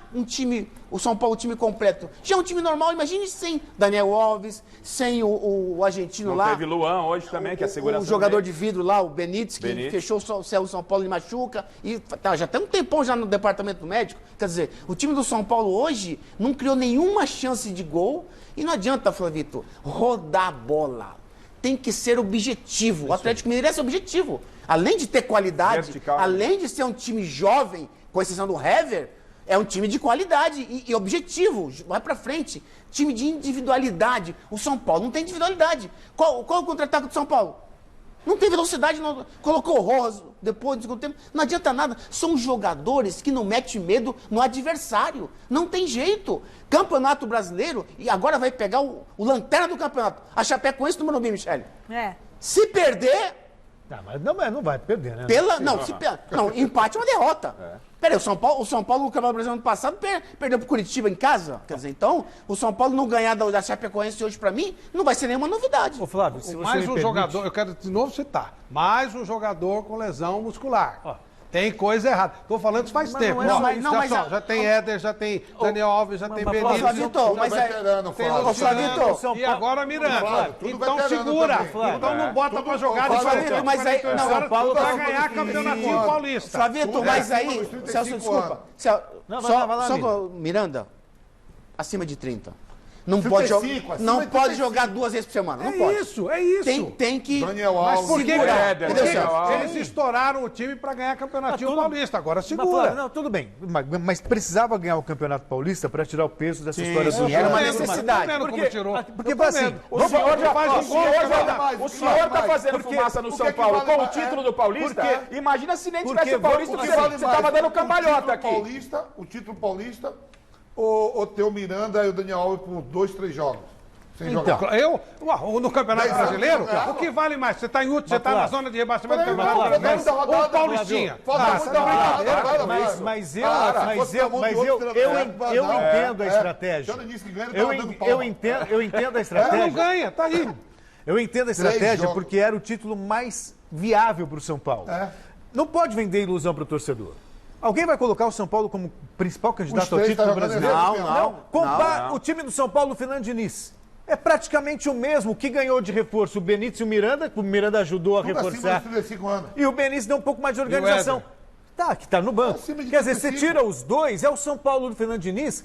o São Paulo, time completo, já é um time normal, imagine sem Daniel Alves, sem o argentino lá.
Teve Luan hoje também, que é a segurança.
O jogador de vidro lá, o Benítez, que fechou o São Paulo e machuca. E tá, já tem um tempão já no departamento médico. Quer dizer, o time do São Paulo hoje não criou nenhuma chance de gol. E não adianta, Flavito, rodar a bola. Tem que ser objetivo. O Atlético Mineiro é esse objetivo. Além de ter qualidade, vertical, além de ser um time jovem, com exceção do Hever, é um time de qualidade e objetivo, vai pra frente. Time de individualidade. O São Paulo não tem individualidade. Qual o contra-ataque do São Paulo? Não tem velocidade, não, colocou o Rosa depois do segundo tempo. Não adianta nada. São jogadores que não metem medo no adversário. Não tem jeito. Campeonato Brasileiro, e agora vai pegar o lanterna do campeonato. A Chapecoense no Morumbi, Michele. Se perder...
Mas não vai perder, né?
Não, empate é uma derrota.
Peraí, o São Paulo no Campeonato Brasileiro ano passado perdeu pro Curitiba em casa. Quer dizer, então, o São Paulo não ganhar da Chapecoense hoje, pra mim, não vai ser nenhuma novidade.
Ô, Flávio, se você
Mais um
me
jogador,
permite...
eu quero de novo citar, mais um jogador com lesão muscular. Tem coisa errada. Tô falando isso faz tempo. Já tem Éder, já tem Daniel Alves, já tem Benítez. E agora Miranda. Então segura. Então não bota pra jogar de
Flavito, mas aí...
São Paulo vai ganhar campeonatinho paulista.
Flavito, mas aí... Celso, desculpa. Só Miranda, acima de 30. Não pode jogar 2 vezes por semana. Não pode.
É isso.
Tem que.
Daniel Alves.
Mas por que eles estouraram o time para ganhar campeonatinho paulista? Agora segura.
Não, tudo bem. Mas precisava ganhar o campeonato paulista para tirar o peso dessa história do
era uma necessidade.
Porque assim,
o senhor está fazendo fumaça no São Paulo com o título do Paulista? Imagina se nem tivesse o Paulista, você estava dando cambalhota aqui.
O título paulista. Ou ter o Miranda e o Daniel Alves por 2, 3 jogos. Sem jogar.
No Campeonato Brasileiro, o que vale mais? Você está em último, você está na zona de rebaixamento do Campeonato Brasileiro ou Paulistinha?
Mas eu entendo a estratégia. Eu entendo a estratégia.
Não ganha, tá aí.
Eu entendo a estratégia porque era o título mais viável para o São Paulo. Não pode vender ilusão para o torcedor. Alguém vai colocar o São Paulo como principal candidato ao título brasileiro?
Não.
O time do São Paulo, Fernando Diniz, é praticamente o mesmo. O que ganhou de reforço o Benítez e o Miranda, o Miranda ajudou a reforçar. E o Benítez deu um pouco mais de organização. Que tá no banco. Quer dizer, você tira os dois, é o São Paulo do Fernando Diniz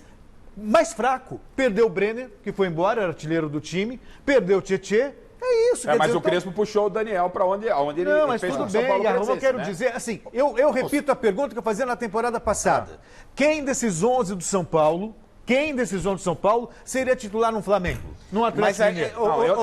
mais fraco. Perdeu o Brenner, que foi embora, era artilheiro do time. Perdeu o Tietê. É isso.
Mas o Crespo puxou o Daniel para onde ele
Não, mas tudo bem, eu quero dizer, assim, eu repito a pergunta que eu fazia na temporada passada. Quem desses 11 do São Paulo, seria titular no Flamengo? No Atlético Mineiro?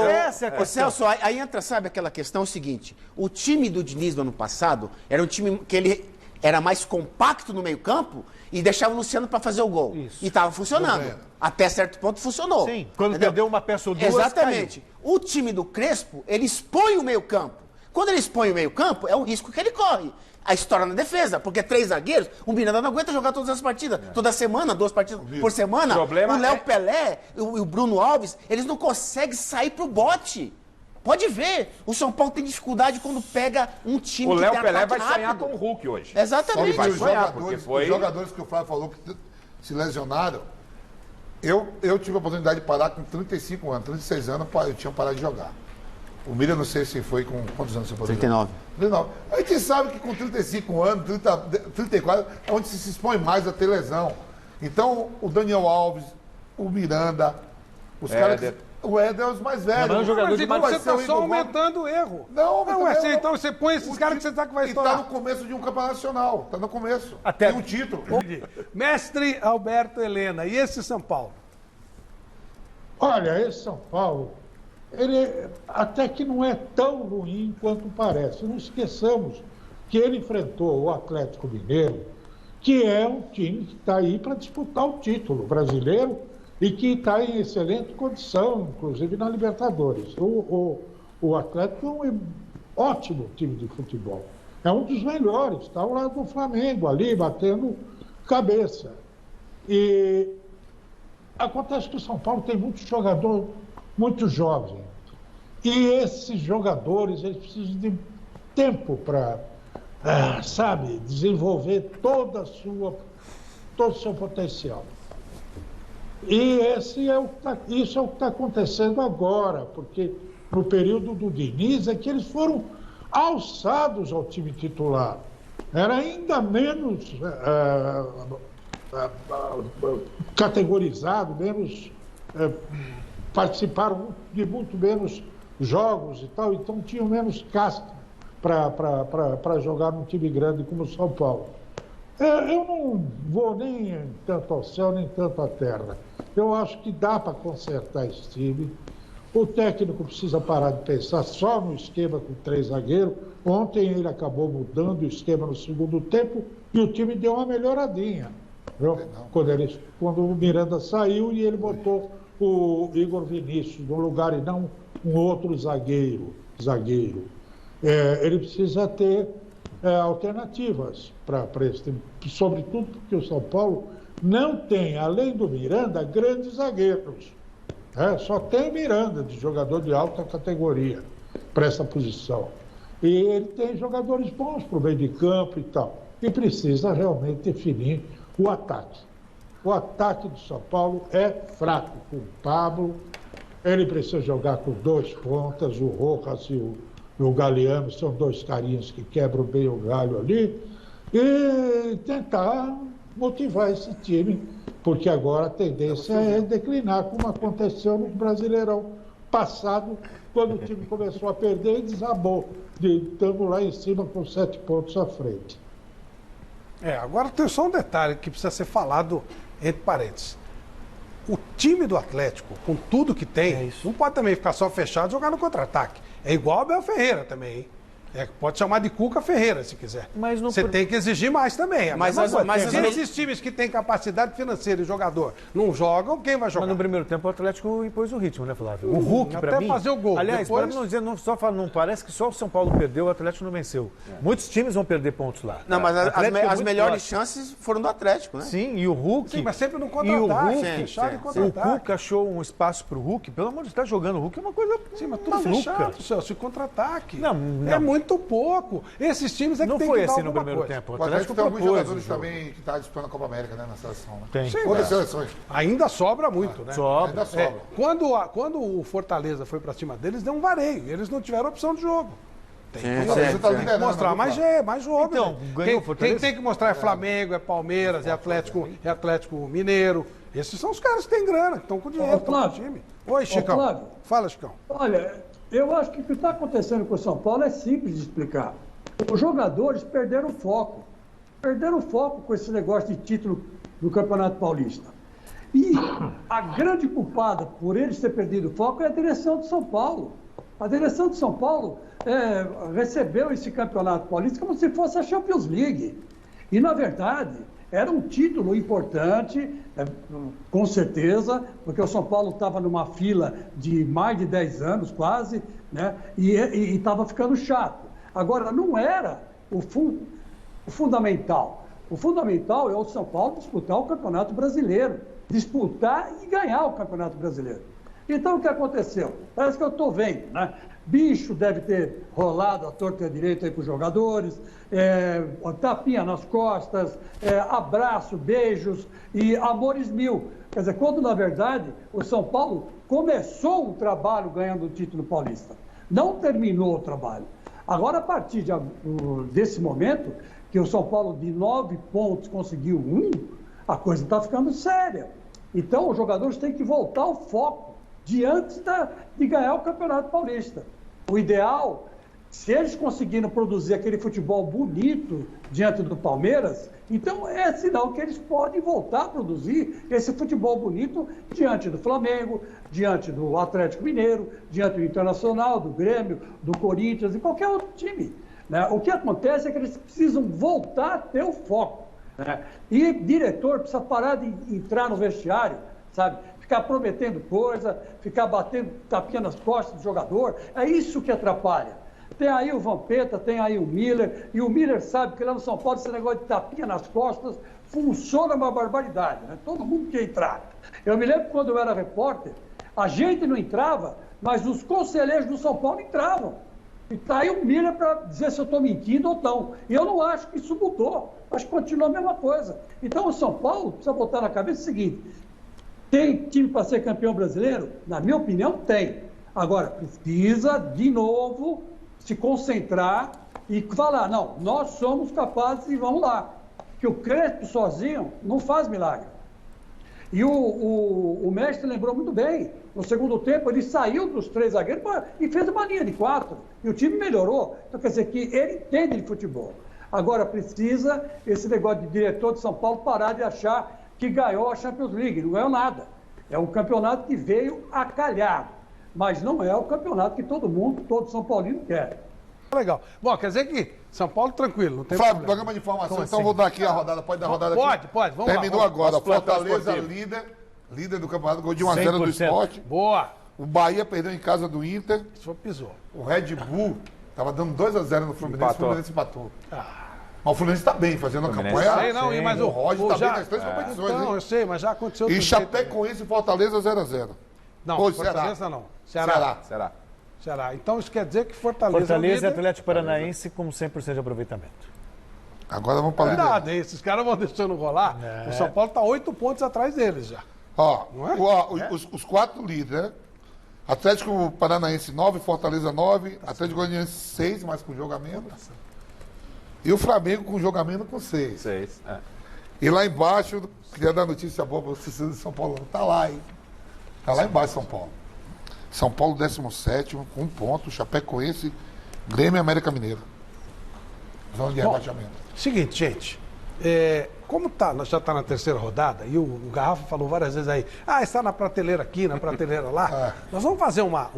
Essa é a questão. Celso, aí entra, sabe, aquela questão seguinte. O time do Diniz do ano passado era um time que ele era mais compacto no meio-campo e deixava o Luciano para fazer o gol. Isso. E estava funcionando. Até certo ponto funcionou.
Sim, quando perdeu uma peça ou duas,
exatamente. Caiu. O time do Crespo, ele expõe o meio-campo. Quando ele expõe o meio-campo, é o risco que ele corre. A história na defesa, porque 3 zagueiros, o Miranda não aguenta jogar todas as partidas. Toda semana, 2 partidas por semana. O Léo Pelé e o Bruno Alves, eles não conseguem sair pro bote. Pode ver, o São Paulo tem dificuldade quando pega um time
que tem ataque rápido. O Léo Pelé vai sonhar com o Hulk hoje.
Exatamente.
Ele vai sonhar, porque foi... Os jogadores que o Flávio falou que se lesionaram, eu tive a oportunidade de parar com 35 anos, 36 anos, eu tinha parado de jogar. O Miriam, não sei se foi com quantos anos você parou?
39.
39. A gente sabe que com 35 anos, 34, é onde se expõe mais a ter lesão. Então, o Daniel Alves, o Miranda, os caras... O Éder é os mais velhos.
Não, você está só aumentando o erro.
Não,
então você põe esses caras que você sabe que vai estourar.
Está no começo de um campeonato nacional. Está no começo.
Até
tem um título.
Mestre Alberto Helena, e esse São Paulo?
Olha, esse São Paulo, ele até que não é tão ruim quanto parece. Não esqueçamos que ele enfrentou o Atlético Mineiro, que é um time que está aí para disputar o título brasileiro e que está em excelente condição, inclusive na Libertadores. O Atlético é um ótimo time de futebol. É um dos melhores, está ao lado do Flamengo, ali, batendo cabeça. E acontece que o São Paulo tem muito jogador, muito jovem. E esses jogadores, eles precisam de tempo para, desenvolver todo o seu potencial. E isso é o que está acontecendo agora, porque no período do Diniz é que eles foram alçados ao time titular. Era ainda menos categorizado, participaram de muito menos jogos e tal, então tinham menos casca para jogar num time grande como o São Paulo. Eu não vou nem tanto ao céu, nem tanto à terra. Eu acho que dá para consertar esse time. O técnico precisa parar de pensar só no esquema com 3 zagueiros. Ontem ele acabou mudando o esquema no segundo tempo e o time deu uma melhoradinha. Quando o Miranda saiu e ele botou o Igor Vinícius no lugar e não um outro zagueiro. Ele precisa ter alternativas para esse time, sobretudo porque o São Paulo não tem, além do Miranda, grandes zagueiros. Só tem Miranda, de jogador de alta categoria, para essa posição. E ele tem jogadores bons para o meio de campo e tal. E precisa realmente definir o ataque. O ataque do São Paulo é fraco com o Pablo. Ele precisa jogar com 2 pontas, o Rojas e o Galeano são 2 carinhas que quebram bem o galho ali. E tentar motivar esse time, porque agora a tendência é declinar, como aconteceu no Brasileirão passado, quando o time começou a perder e desabou. Estamos lá em cima com 7 pontos à frente.
Agora tem só um detalhe que precisa ser falado entre parênteses. O time do Atlético, com tudo que tem, não pode também ficar só fechado e jogar no contra-ataque. É igual o Abel Ferreira também, hein? Pode chamar de Cuca Ferreira, se quiser. Você tem que exigir mais também.
Mas
se esses times que têm capacidade financeira e jogador não jogam, quem vai jogar?
Mas no primeiro tempo o Atlético impôs o ritmo, né, Flávio? O Hulk, para mim...
Até fazer o gol.
Aliás, para não dizer, não parece que só o São Paulo perdeu, o Atlético não venceu. Muitos times vão perder pontos lá.
Não, mas as melhores chances foram do Atlético, né?
Sim, e o Hulk...
Sim, mas sempre no contra-ataque.
O Hulk achou um espaço pro Hulk. Pelo amor de Deus, está jogando o Hulk é uma coisa
Sim, mas tudo fechado, Celso, contra-ataque.
Não.
É muito pouco. Esses times é que tem que dar
não foi assim no primeiro tempo.
O Atlético tem alguns jogadores também que está disputando a Copa América, né, na seleção. Né?
Tem.
Todas as seleções.
Ainda sobra muito, né?
Ainda sobra.
Quando o Fortaleza foi pra cima deles, deu um vareio. Eles não tiveram opção de jogo. Tem que mostrar mais jogo.
Então, ganhou o Fortaleza.
Quem tem que mostrar é Flamengo, é Palmeiras, é Atlético Mineiro. Esses são os caras que têm grana, que estão com dinheiro, estão com o time. Oi, Chicão.
Flávio,
fala, Chicão.
Olha, eu acho que o que está acontecendo com o São Paulo é simples de explicar. Os jogadores perderam o foco. Perderam o foco com esse negócio de título do Campeonato Paulista. E a grande culpada por eles ter perdido o foco é a direção de São Paulo. A direção de São Paulo recebeu esse Campeonato Paulista como se fosse a Champions League. E, na verdade, era um título importante, com certeza, porque o São Paulo estava numa fila de mais de 10 anos, quase, né? E estava ficando chato. Agora, não era o fundamental. O fundamental é o São Paulo disputar o Campeonato Brasileiro. Disputar e ganhar o Campeonato Brasileiro. Então, o que aconteceu? Parece que eu estou vendo, né? Bicho deve ter rolado a torta e a direita aí para os jogadores, tapinha nas costas, abraço, beijos e amores mil. Quer dizer, quando, na verdade, o São Paulo começou o trabalho ganhando o título paulista. Não terminou o trabalho. Agora, a partir desse momento, que o São Paulo de 9 pontos conseguiu 1, a coisa está ficando séria. Então, os jogadores têm que voltar ao foco diante de ganhar o Campeonato Paulista. O ideal, se eles conseguirem produzir aquele futebol bonito diante do Palmeiras, então é sinal que eles podem voltar a produzir esse futebol bonito diante do Flamengo, diante do Atlético Mineiro, diante do Internacional, do Grêmio, do Corinthians e qualquer outro time. Né? O que acontece é que eles precisam voltar a ter o foco. Né? E diretor precisa parar de entrar no vestiário, sabe? Ficar prometendo coisa, ficar batendo tapinha nas costas do jogador, é isso que atrapalha. Tem aí o Vampeta, tem aí o Miller, e o Miller sabe que lá no São Paulo esse negócio de tapinha nas costas funciona uma barbaridade, né? Todo mundo quer entrar. Eu me lembro quando eu era repórter, a gente não entrava, mas os conselheiros do São Paulo entravam. E tá aí o Miller para dizer se eu estou mentindo ou não. E eu não acho que isso mudou, acho que continua a mesma coisa. Então o São Paulo precisa botar na cabeça o seguinte: tem time para ser campeão brasileiro? Na minha opinião, tem. Agora, precisa, de novo, se concentrar e falar, não, nós somos capazes e vamos lá. Que o Crespo sozinho não faz milagre. E o mestre lembrou muito bem. No segundo tempo, ele saiu dos 3 zagueiros e fez uma linha de 4. E o time melhorou. Então, quer dizer que ele entende de futebol. Agora, precisa esse negócio de diretor de São Paulo parar de achar que ganhou a Champions League. Não ganhou nada. É um campeonato que veio a calhar. Mas não é o campeonato que todo São Paulino quer.
Legal. Bom, quer dizer que São Paulo tranquilo, não tem
Fábio,
problema.
programa de informação,
Como
então
assim?
vou dar aqui a rodada. Pode dar a rodada aqui?
Pode, vamos
Terminou
lá.
agora.
Nosso plantão
Fortaleza
esportivo.
líder do campeonato, gol de 1-0 do Sport.
Boa.
O Bahia perdeu em casa do Inter.
Só pisou.
O Red Bull Tava dando 2-0 no Fluminense, o Fluminense empatou. Mas o Fluminense está bem, fazendo a campanha.
Sei, não, mas
o Roger está
já-
bem nas 3 competições.
Não,
hein?
eu sei, mas já aconteceu
E
outro jeito também.
Chapecoense e Fortaleza 0-0.
Não,
Ou
Fortaleza não. Ceará. Ceará. Então isso quer dizer que Fortaleza
Fortaleza e
é o líder.
Atlético Paranaense com 100% de aproveitamento.
Agora vamos para
Cuidado, hein? Esses caras vão deixando rolar.
É.
O São Paulo está 8 pontos atrás deles já.
Ó,
Não é?
os 4 líderes, né? Atlético Paranaense 9, Fortaleza 9, Atlético Goianiense 6, mas com jogo a menos. E o Flamengo com jogo a menos com 6.
6,
E lá embaixo, queria dar notícia boa para vocês de São Paulo. Tá lá, hein? Tá lá embaixo São Paulo. São Paulo 17º, com 1 ponto, Chapecoense, Grêmio e América Mineiro. Zona de
Bom,
rebaixamento.
Seguinte, gente. Como nós já está na terceira rodada, e o Garrafa falou várias vezes aí, está na prateleira aqui, na prateleira lá. Nós vamos fazer uma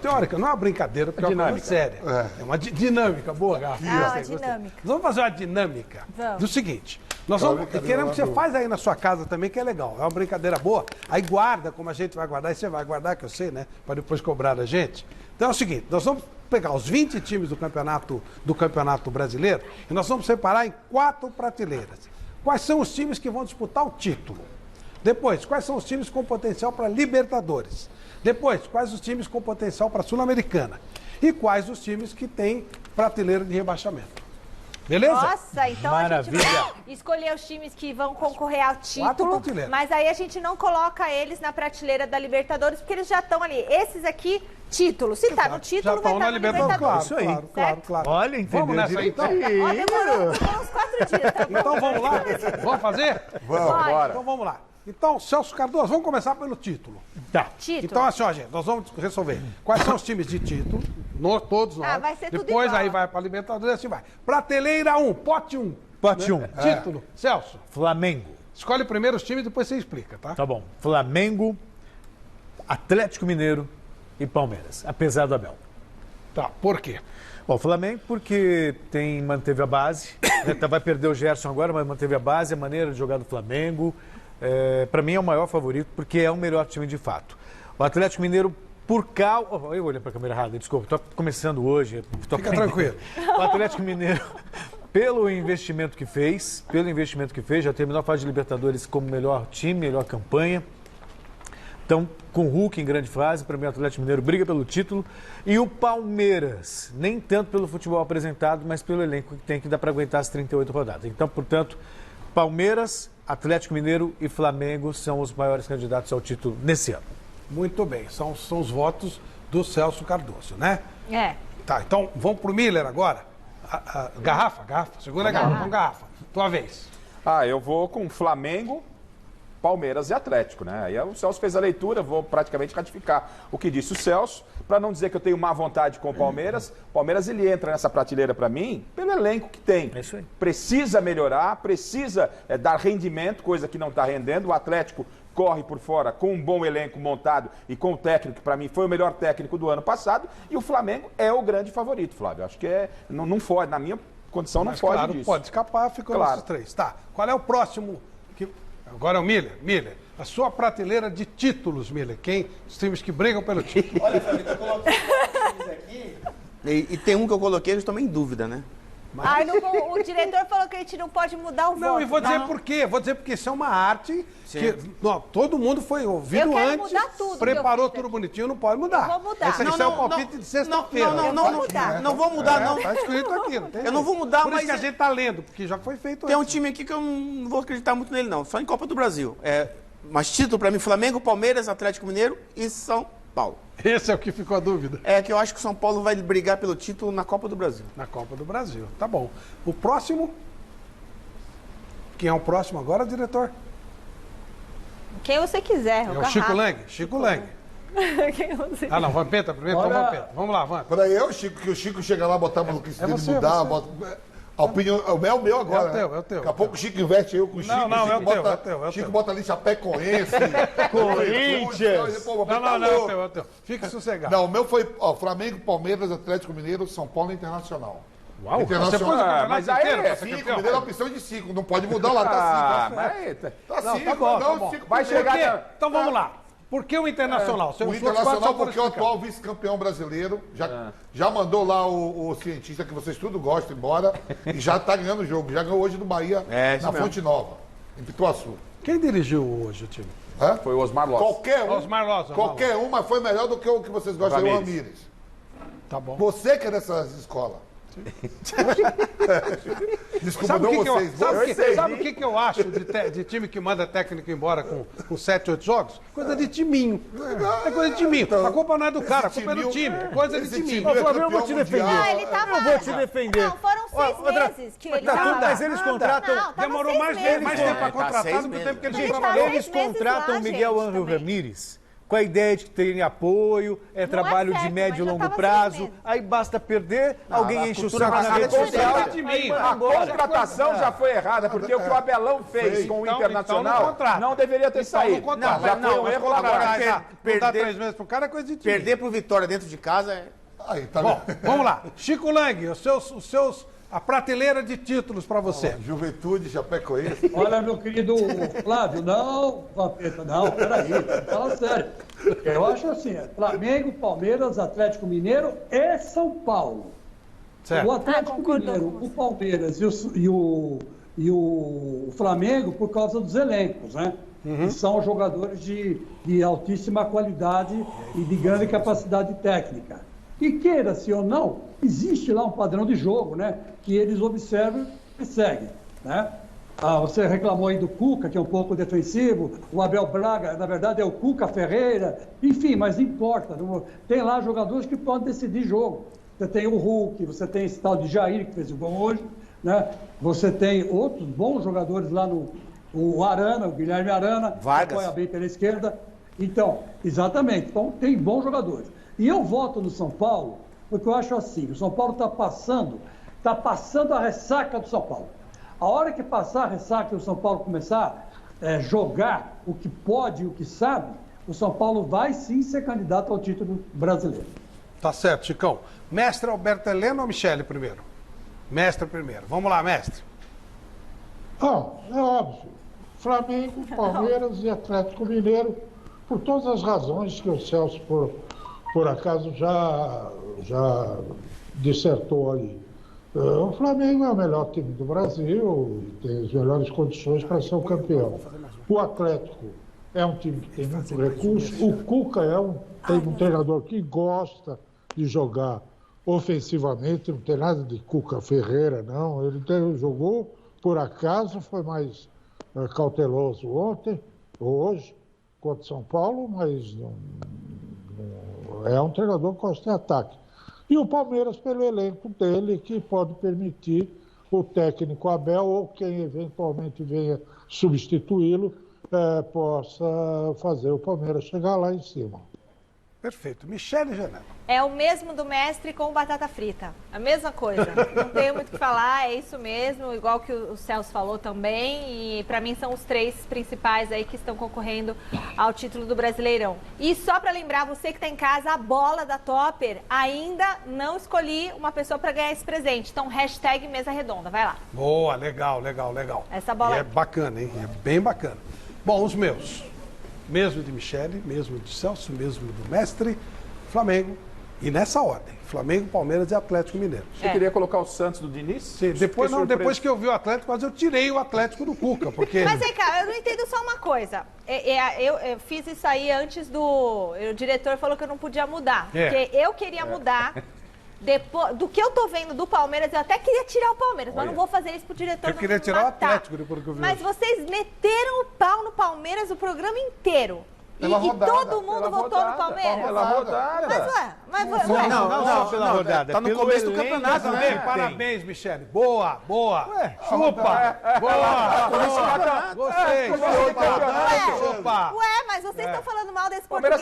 teórica, não é uma brincadeira, porque é uma coisa séria. É uma dinâmica, boa, Garrafa.
Uma dinâmica.
Nós vamos fazer uma dinâmica do seguinte. Nós vamos, queremos que você faz aí na sua casa também, que é legal. É uma brincadeira boa. Aí guarda, como a gente vai guardar, e você vai guardar, que eu sei, né? Para depois cobrar da gente. Então é o seguinte, nós vamos pegar os 20 times do campeonato brasileiro e nós vamos separar em 4 prateleiras. Quais são os times que vão disputar o título? Depois, quais são os times com potencial para Libertadores? Depois, quais os times com potencial para Sul-Americana? E quais os times que têm prateleira de rebaixamento? Beleza?
Nossa, então
Maravilha.
a gente vai escolher os times que vão concorrer ao título,
prateleiras.
mas aí a gente não coloca eles na prateleira da Libertadores, porque eles já estão ali. Esses aqui, título. Se tá no título, vai estar na Libertadores.
Claro, isso aí. Claro.
Olha, entendeu
Vamos nessa aí, então?
Demorou uns 4 dias. Tá bom?
Então vamos lá? Vamos fazer?
Vamos. Bora.
Então vamos lá. Então, Celso Cardoso, vamos começar pelo título.
Tá.
Título.
Então, assim, ó, gente, nós vamos resolver quais são os times de título, todos nós.
Vai ser tudo
Depois
igual.
aí vai para Libertadores, assim vai. Prateleira 1, pote 1.
Pote 1.
Título. Celso.
Flamengo.
Escolhe primeiro os times, depois você explica, tá?
Tá bom. Flamengo, Atlético Mineiro e Palmeiras, apesar do Abel.
Tá, por quê?
Bom, Flamengo porque manteve a base, vai perder o Gerson agora, mas manteve a base, a maneira de jogar do Flamengo. Para mim é o maior favorito, porque é o melhor time de fato. O Atlético Mineiro, por causa... eu olhei para a câmera errada, desculpa, estou começando hoje.
Fica tranquilo.
O Atlético Mineiro, pelo investimento que fez, já terminou a fase de Libertadores como melhor time, melhor campanha. Então, com o Hulk em grande fase, para mim o Atlético Mineiro briga pelo título. E o Palmeiras, nem tanto pelo futebol apresentado, mas pelo elenco que tem, que dá para aguentar as 38 rodadas. Então, portanto, Palmeiras, Atlético Mineiro e Flamengo são os maiores candidatos ao título nesse ano.
Muito bem, são os votos do Celso Cardoso, né?
É.
Tá, então vamos pro Miller agora. Garrafa, segura a garrafa, vamos garrafa. Tua vez.
Eu vou com Flamengo, Palmeiras e Atlético, né? Aí o Celso fez a leitura, vou praticamente ratificar o que disse o Celso, para não dizer que eu tenho má vontade com o Palmeiras. O Palmeiras, ele entra nessa prateleira para mim pelo elenco que tem.
É isso aí.
Precisa melhorar, precisa dar rendimento, coisa que não está rendendo. O Atlético corre por fora com um bom elenco montado e com o técnico, que para mim foi o melhor técnico do ano passado. E o Flamengo é o grande favorito, Flávio. Acho que não foge, na minha condição não foge
claro,
disso.
Pode escapar, ficou nesses 3. Tá, qual é o próximo? Agora é o Miller. Miller, a sua prateleira de títulos, Miller. Os times que brigam pelo título.
Olha, Fabio, eu coloquei times aqui. E tem um que eu coloquei, eles estão em dúvida, né?
O diretor falou que a gente não pode mudar o voto.
Não, e vou dizer por quê. Vou dizer porque isso é uma arte que todo mundo foi ouvido
eu quero
antes,
mudar tudo
preparou tudo bonitinho, não pode mudar.
Eu vou mudar.
Esse é o palpite de sexta-feira.
Não vou mudar, não.
Tá escrito aqui, não tem
Eu não vou mudar,
Por
mas...
isso que a gente tá lendo, porque já foi feito
Tem um
antes.
time aqui que eu não vou acreditar muito nele, não. Só em Copa do Brasil. Mas título pra mim, Flamengo, Palmeiras, Atlético Mineiro e São Paulo.
Esse é o que ficou a dúvida.
É que eu acho que o São Paulo vai brigar pelo título na Copa do Brasil.
Na Copa do Brasil, tá bom. O próximo... Quem é o próximo agora, diretor?
Quem você quiser.
É o Chico Lang. Chico Lang.
Quem você
Não, Vampeta primeiro, então Vampeta. Vamos lá, Vampeta.
Peraí, é o Chico, que o Chico chega lá, botar a maluquice dele, mudar, a opinião, é o meu agora.
É o teu.
Daqui a pouco o Chico investe eu com o Chico.
Não, é o teu.
Chico bota ali Chapecoense,
Corinthians. Não, é o teu. Fique sossegado.
Não, o meu foi Flamengo, Palmeiras, Atlético Mineiro, São Paulo e Internacional.
Uau,
Internacional.
mas aí
é 5, me deu a opção de 5, não pode mudar lá, tá 5.
Tá bom.
Cinco,
Vai chegar. Então vamos lá. Por que o Internacional?
O Internacional porque é o atual vice-campeão brasileiro. Já mandou lá o cientista que vocês tudo gostam embora e já está ganhando o jogo. Já ganhou hoje do Bahia na Fonte Nova, em Pituaçu.
Quem dirigiu hoje o time?
Foi o Osmar Loss.
Qualquer um, mas foi melhor do que o que vocês gostam, o Ramírez.
Tá bom.
Você que é dessas escolas. Desculpa,
Sabe
não
o que
vocês.
sabe o que eu acho de time que manda técnico embora com 7, 8 jogos? Coisa de timinho. É coisa de timinho. A culpa não é do cara, a culpa é do time. É coisa de timinho.
Flávio, eu vou te defender.
Eu
vou te defender.
Não, foram 6 meses que ele
Mas eles contratam...
Demorou mais tempo para contratar do que o tempo que eles trabalharam.
Eles contratam o Miguel Ángel Ramírez com a ideia de que tem apoio, trabalho de médio e longo prazo, aí basta perder, alguém enche o saco na rede social.
A contratação já foi errada, porque o que o Abelão fez com o Internacional não deveria ter saído.
Já foi um erro lá atrás.
Perder 3 meses pro cara é coisa de time.
Perder pro Vitória dentro de casa é...
Aí, tá
bom, vamos lá. Chico Lang, a prateleira de títulos para você.
Juventude, Chapecoense.
Olha, meu querido Flávio, não, Vampeta, não, peraí, fala sério. Eu acho assim, Flamengo, Palmeiras, Atlético Mineiro e São Paulo.
Certo.
O Atlético Mineiro, o Palmeiras e o Flamengo por causa dos elencos, né? Que são jogadores de altíssima qualidade e de grande capacidade técnica. E queira-se ou não, existe lá um padrão de jogo, né? Que eles observam e seguem, né? Você reclamou aí do Cuca, que é um pouco defensivo, o Abel Braga, na verdade, é o Cuca Ferreira, enfim, mas não importa. Tem lá jogadores que podem decidir jogo. Você tem o Hulk, você tem esse tal de Jair, que fez o gol hoje, né? Você tem outros bons jogadores lá o Arana, o Guilherme Arana,
Vargas,
que apoia bem pela esquerda. Então, exatamente, então tem bons jogadores. E eu voto no São Paulo, porque eu acho assim, o São Paulo está passando a ressaca do São Paulo. A hora que passar a ressaca e o São Paulo começar a jogar o que pode e o que sabe, o São Paulo vai sim ser candidato ao título brasileiro.
Tá certo, Chicão. Mestre Alberto Heleno ou Michele primeiro? Mestre primeiro. Vamos lá, mestre.
É óbvio. Flamengo, Palmeiras e Atlético Mineiro, por todas as razões que o Celso, por acaso, já dissertou aí. O Flamengo é o melhor time do Brasil e tem as melhores condições para ser o campeão. O Atlético é um time que tem muito recurso. O Cuca tem um treinador que gosta de jogar ofensivamente, não tem nada de Cuca Ferreira, não. Ele jogou, por acaso, foi mais cauteloso hoje, contra São Paulo, mas é um treinador que gosta de ataque. E o Palmeiras, pelo elenco dele, que pode permitir o técnico Abel ou quem eventualmente venha substituí-lo, possa fazer o Palmeiras chegar lá em cima.
Perfeito. Michele Janela.
É o mesmo do mestre com batata frita. A mesma coisa. Não tenho muito o que falar, é isso mesmo, igual que o Celso falou também. E para mim são os 3 principais aí que estão concorrendo ao título do Brasileirão. E só para lembrar, você que está em casa, a bola da Topper, ainda não escolhi uma pessoa para ganhar esse presente. Então, hashtag Mesa Redonda, vai lá.
Boa, legal.
Essa bola
é bacana, hein? É bem bacana. Bom, os meus. Mesmo de Michele, mesmo de Celso, mesmo do mestre, Flamengo. E nessa ordem, Flamengo, Palmeiras e Atlético Mineiro.
Você queria colocar o Santos do Diniz?
Sim, depois que eu vi o Atlético, mas eu tirei o Atlético do Cuca, porque...
Mas aí, cara, eu não entendo só uma coisa. Eu fiz isso aí antes o diretor falou que eu não podia mudar. Porque eu queria mudar... Depois, do que eu tô vendo do Palmeiras, eu até queria tirar o Palmeiras, mas não vou fazer isso pro diretor.
Eu queria tirar o Atlético depois que eu vi.
Mas vocês meteram o pau no Palmeiras o programa inteiro. E todo mundo votou no Palmeiras?
Pela rodada.
Mas
Não, pela rodada.
Tá no começo do campeonato, né?
Parabéns, Michele. Boa. Chupa. Boa. Gostei. Chupa.
Ué, mas vocês estão falando mal desse português.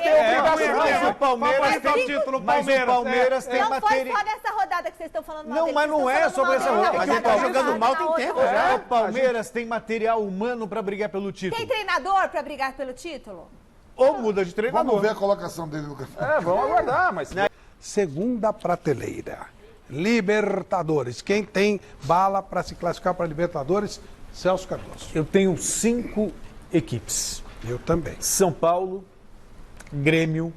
Mas o Palmeiras tem o título. Mas o Palmeiras tem
não
matéria...
foi só nessa rodada que vocês estão falando mal dele.
Não, mas não é sobre essa rodada.
Mas ele tá jogando mal tem tempo já.
O Palmeiras tem material humano para brigar pelo título.
Tem treinador para brigar pelo título?
Ou muda de treinador.
Vamos ver a colocação dele no campeonato.
Vamos aguardar, mas...
Segunda prateleira. Libertadores. Quem tem bala para se classificar para Libertadores? Celso Cardoso.
Eu tenho 5 equipes.
Eu também.
São Paulo, Grêmio,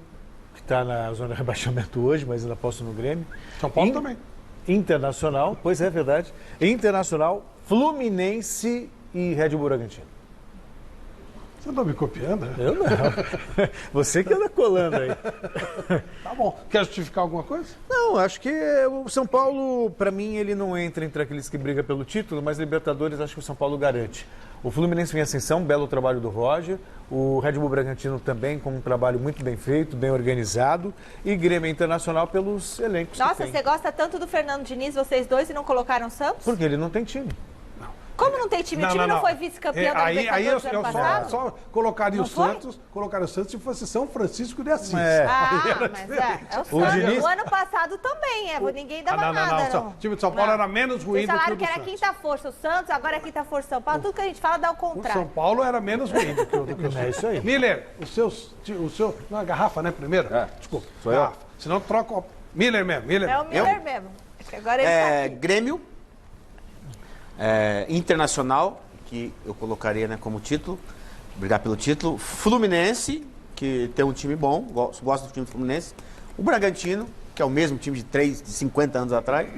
que está na zona de rebaixamento hoje, mas ainda posso no Grêmio.
São Paulo também.
Internacional, pois é verdade. Internacional, Fluminense e Red Bull Bragantino.
Você não me copiando?
Eu não. Você que anda colando aí.
Tá bom. Quer justificar alguma coisa?
Não, acho que o São Paulo, para mim, ele não entra entre aqueles que brigam pelo título, mas Libertadores acho que o São Paulo garante. O Fluminense em ascensão, belo trabalho do Roger. O Red Bull Bragantino também com um trabalho muito bem feito, bem organizado. E Grêmio Internacional pelos elencos que
Nossa,
tem.
você gosta tanto do Fernando Diniz, vocês dois, e não colocaram o Santos?
Porque ele não tem time.
Como não tem time? O time não foi vice-campeão da Libertadores ano passado?
Só colocaria
Não
o Santos, se fosse São Francisco de Assis.
Mas é o Santos.
Diniz...
O ano passado também, ninguém dava nada. Não.
O time de São Paulo era menos ruim do que o do
falaram que era
Santos.
quinta força o Santos, agora é quinta força São Paulo. Tudo que a gente fala dá o
O
contrário.
São Paulo era menos ruim do que o Santos.
É isso aí.
Miller, o seu... Não, a garrafa, né, primeiro? Desculpa.
Sou
garrafa. Senão troca o... Miller mesmo.
É o Miller mesmo. Agora ele tá aqui.
Grêmio, Internacional, que eu colocaria, né, como título, brigar pelo título. Fluminense, que tem um time bom, gosto do time do Fluminense. O Bragantino, que é o mesmo time de 50 anos atrás.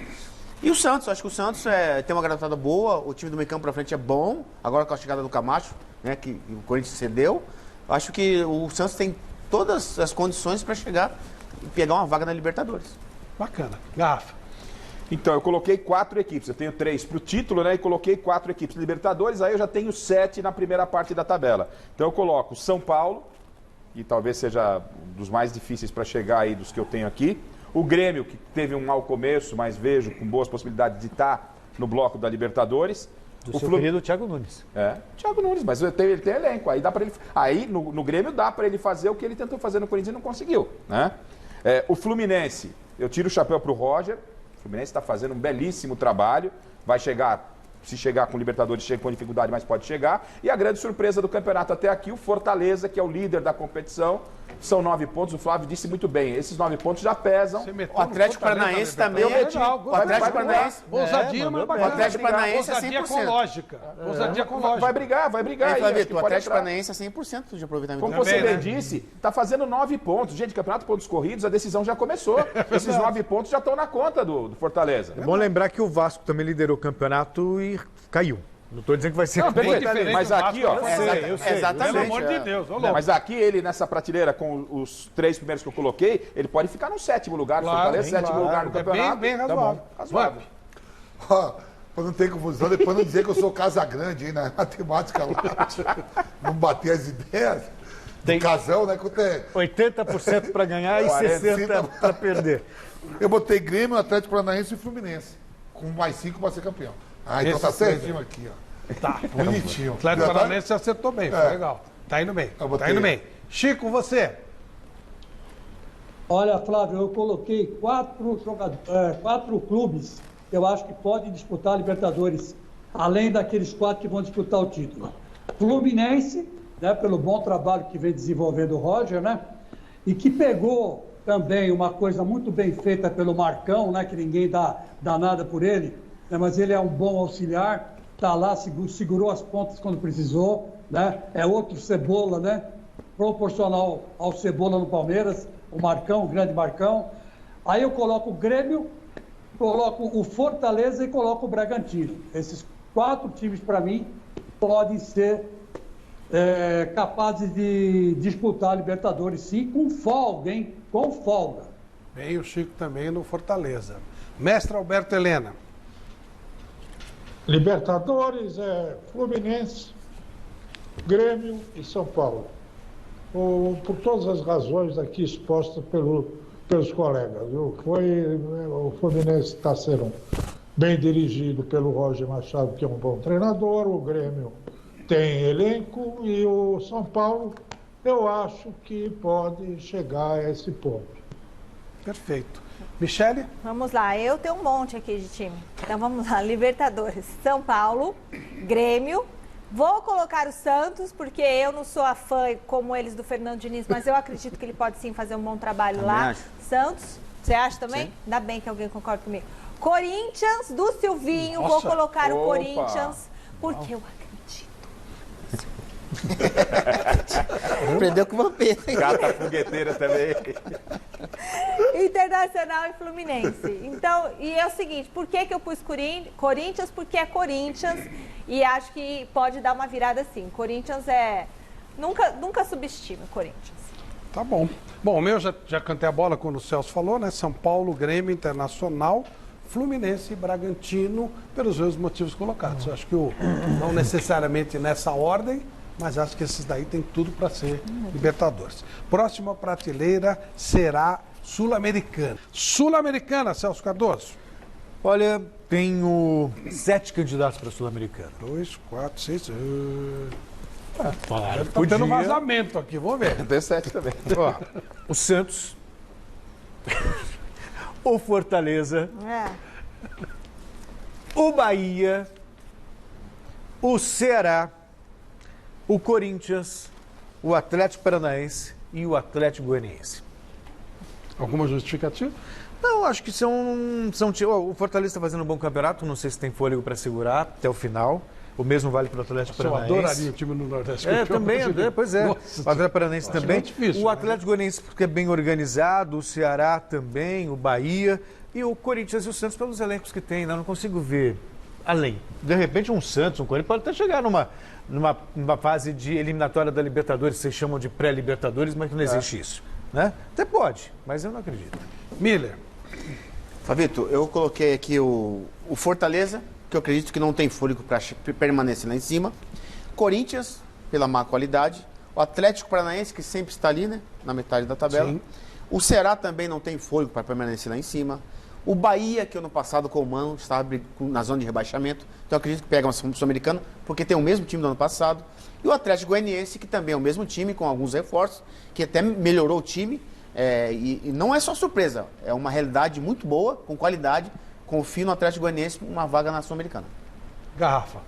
E o Santos, acho que o Santos tem uma garotada boa, o time do meio campo pra frente é bom, agora com a chegada do Camacho, né, que o Corinthians cedeu. Acho que o Santos tem todas as condições para chegar e pegar uma vaga na Libertadores.
Bacana. Garrafa.
Então, eu coloquei 4 equipes. Eu tenho 3 para o título, né? E coloquei 4 equipes Libertadores. Aí eu já tenho 7 na primeira parte da tabela. Então, eu coloco São Paulo, que talvez seja um dos mais difíceis para chegar aí dos que eu tenho aqui. O Grêmio, que teve um mau começo, mas vejo com boas possibilidades de estar no bloco da Libertadores.
Do seu querido Thiago Nunes.
Thiago Nunes, mas ele tem elenco. Aí dá para ele. Aí no Grêmio dá para ele fazer o que ele tentou fazer no Corinthians e não conseguiu, né? O Fluminense, eu tiro o chapéu para o Roger. O Fluminense está fazendo um belíssimo trabalho. Vai chegar, se chegar com o Libertadores, chega com dificuldade, mas pode chegar. E a grande surpresa do campeonato até aqui, o Fortaleza, que é o líder da competição. São 9 pontos, o Flávio disse muito bem. Esses 9 pontos já pesam.
O Atlético Paranaense também
O
Atlético Paranaense.
Ousadia, mas
O Atlético Paranaense é 100%.
Ousadia com lógica. Ousadia com lógica.
Vai brigar.
Aí, Flavio, o Atlético Paranaense é 100% de aproveitamento.
Como você bem disse, está fazendo 9 pontos. Gente, campeonato de pontos corridos, a decisão já começou. Esses 9 pontos já estão na conta do Fortaleza.
É bom lembrar que o Vasco também liderou o campeonato e caiu. Não estou dizendo que vai ser
bem diferente, mas aqui, ó.
Eu sei. Exatamente.
Pelo amor de Deus.
Mas aqui ele, nessa prateleira, com os 3 primeiros que eu coloquei, ele pode ficar no 7º lugar do Fortaleza, 7º lugar no campeonato.
Bem razoável.
Razoável.
Para não ter confusão, depois não dizer que eu sou Casagrande, hein, na matemática lá. Não bater as ideias. Tem casão, né?
80% para ganhar e 60% para perder.
Eu botei Grêmio, Atlético Paranaense e Fluminense. Com mais 5 para ser campeão. Então tá certinho aqui, ó.
Tá.
Bonitinho.
O Atlético Paranaense acertou bem, foi legal. Tá indo bem. Tá indo bem. Chico, você?
Olha, Flávio, eu coloquei 4 clubes que eu acho que podem disputar a Libertadores, além daqueles 4 que vão disputar o título. Fluminense, né, pelo bom trabalho que vem desenvolvendo o Roger, né? E que pegou também uma coisa muito bem feita pelo Marcão, né? Que ninguém dá nada por ele, né, mas ele é um bom auxiliar. Está lá, segurou as pontas quando precisou, né? É outro Cebola, né? Proporcional ao Cebola no Palmeiras, o Marcão, o grande Marcão. Aí eu coloco o Grêmio, coloco o Fortaleza e coloco o Bragantino. Esses 4 times, para mim, podem ser capazes de disputar a Libertadores, sim, com folga, hein? Com folga.
Bem, o Chico também no Fortaleza. Mestre Alberto Helena.
Libertadores é Fluminense, Grêmio e São Paulo. Por todas as razões aqui expostas pelos colegas. O Fluminense está sendo bem dirigido pelo Roger Machado, que é um bom treinador. O Grêmio tem elenco e o São Paulo, eu acho que pode chegar a esse ponto.
Perfeito. Michele?
Vamos lá, eu tenho um monte aqui de time. Então vamos lá, Libertadores, São Paulo, Grêmio. Vou colocar o Santos, porque eu não sou a fã como eles do Fernando Diniz, mas eu acredito que ele pode sim fazer um bom trabalho
também
lá.
Acho.
Santos, você acha também?
Sim.
Ainda bem que alguém concorda comigo. Corinthians, do Silvinho,
Nossa.
vou colocar o
Opa.
Corinthians, porque eu acredito.
Aprendeu com o Vampeta.
Gata fogueteira também.
Internacional e Fluminense. Então, e é o seguinte, por que eu pus Corinthians? Porque é Corinthians e acho que pode dar uma virada assim. Corinthians nunca subestima o Corinthians.
Tá bom. Bom, o meu já cantei a bola quando o Celso falou, né? São Paulo, Grêmio, Internacional, Fluminense e Bragantino, pelos mesmos motivos colocados. Eu acho que não necessariamente nessa ordem, mas acho que esses daí tem tudo para ser Libertadores. Próxima prateleira será Sul-Americana. Sul-Americana, Celso Cardoso.
Olha, tenho 7 candidatos para a Sul-Americana.
2, 4, 6...
Falaram,
tá tendo vazamento aqui, vamos ver.
Tem 7 também.
Ó, o Santos, o Fortaleza, o Bahia, o Ceará, o Corinthians, o Atlético Paranaense e o Atlético Goianiense.
Alguma justificativa?
Não, acho que são o Fortaleza está fazendo um bom campeonato, não sei se tem fôlego para segurar até o final. O mesmo vale para o Atlético Paranaense.
Eu adoraria o time no Nordeste.
Também, pois é.
Nossa,
o Atlético Paranaense também.
Difícil,
o Atlético Goianiense porque é bem organizado, o Ceará também, o Bahia e o Corinthians e o Santos pelos elencos que tem. Não consigo ver além. De repente um Santos, um Corinthians pode até chegar numa fase de eliminatória da Libertadores, vocês chamam de pré-Libertadores, mas não existe isso. Né? Até pode, mas eu não acredito.
Miller.
Fabito, eu coloquei aqui o Fortaleza, que eu acredito que não tem fôlego para permanecer lá em cima. Corinthians, pela má qualidade. O Atlético Paranaense, que sempre está ali, né? Na metade da tabela. Sim. O Ceará também não tem fôlego para permanecer lá em cima. O Bahia, que ano passado com o Mano estava na zona de rebaixamento. Então eu acredito que pega uma Sul-Americana, porque tem o mesmo time do ano passado. E o Atlético Goianiense, que também é o mesmo time, com alguns reforços, que até melhorou o time. E não é só surpresa, é uma realidade muito boa, com qualidade. Confio no Atlético Goianiense uma vaga na Sul-Americana.
Garrafa.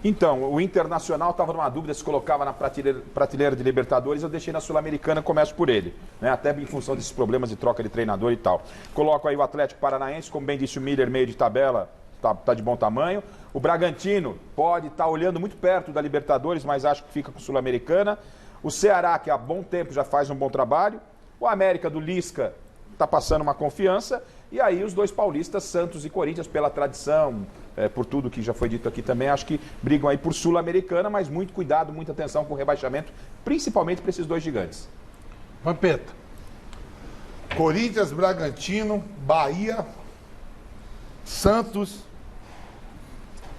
Então, o Internacional estava numa dúvida se colocava na prateleira de Libertadores, eu deixei na Sul-Americana, começo por ele, né? Até em função desses problemas de troca de treinador e tal. Coloco aí o Atlético Paranaense, como bem disse o Miller, meio de tabela, tá de bom tamanho. O Bragantino pode estar olhando muito perto da Libertadores, mas acho que fica com Sul-Americana. O Ceará, que há bom tempo já faz um bom trabalho. O América do Lisca está passando uma confiança. E aí os dois paulistas, Santos e Corinthians, pela tradição, por tudo que já foi dito aqui também, acho que brigam aí por Sul-Americana, mas muito cuidado, muita atenção com o rebaixamento, principalmente para esses dois gigantes.
Vampeta.
Corinthians, Bragantino, Bahia, Santos,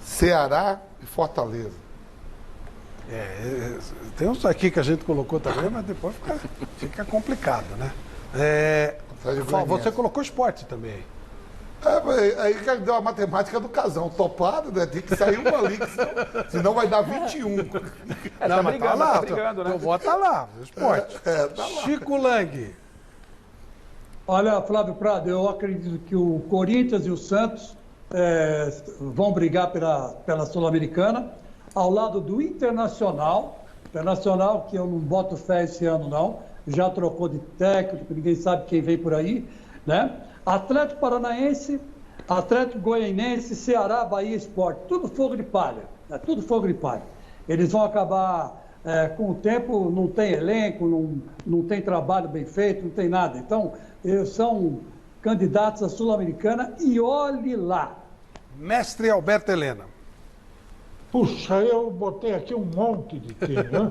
Ceará e Fortaleza.
Tem uns aqui que a gente colocou também, mas depois fica complicado, né? Você colocou esporte também.
Aí deu a matemática do casão, topado, né? Tem que sair uma ali, senão vai dar 21.
Não, mas tá lá, brigando, né? Eu vou estar lá, o esporte.
Tá lá.
Chico Lang.
Olha, Flávio Prado, eu acredito que o Corinthians e o Santos vão brigar pela Sul-Americana, ao lado do Internacional, que eu não boto fé esse ano não, já trocou de técnico, ninguém sabe quem vem por aí, né? Atlético Paranaense, Atlético Goianiense, Ceará, Bahia, Sport, tudo fogo de palha, né? Tudo fogo de palha. Eles vão acabar, com o tempo, não tem elenco, não tem trabalho bem feito, não tem nada. Então, eles são candidatos à Sul-Americana e olhe lá.
Mestre Alberto Helena.
Puxa, eu botei aqui um monte de time, né?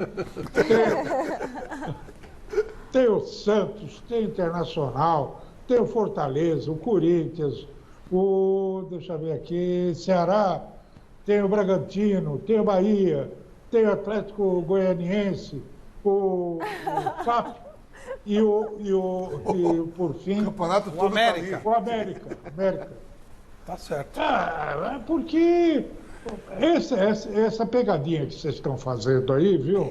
Tem o Santos, tem o Internacional, tem o Fortaleza, o Corinthians, deixa eu ver aqui, Ceará, tem o Bragantino, tem o Bahia, tem o Atlético Goianiense, o FAP e por fim,
campeonato todo
América.
O América.
Tá certo.
Porque essa pegadinha que vocês estão fazendo aí, viu?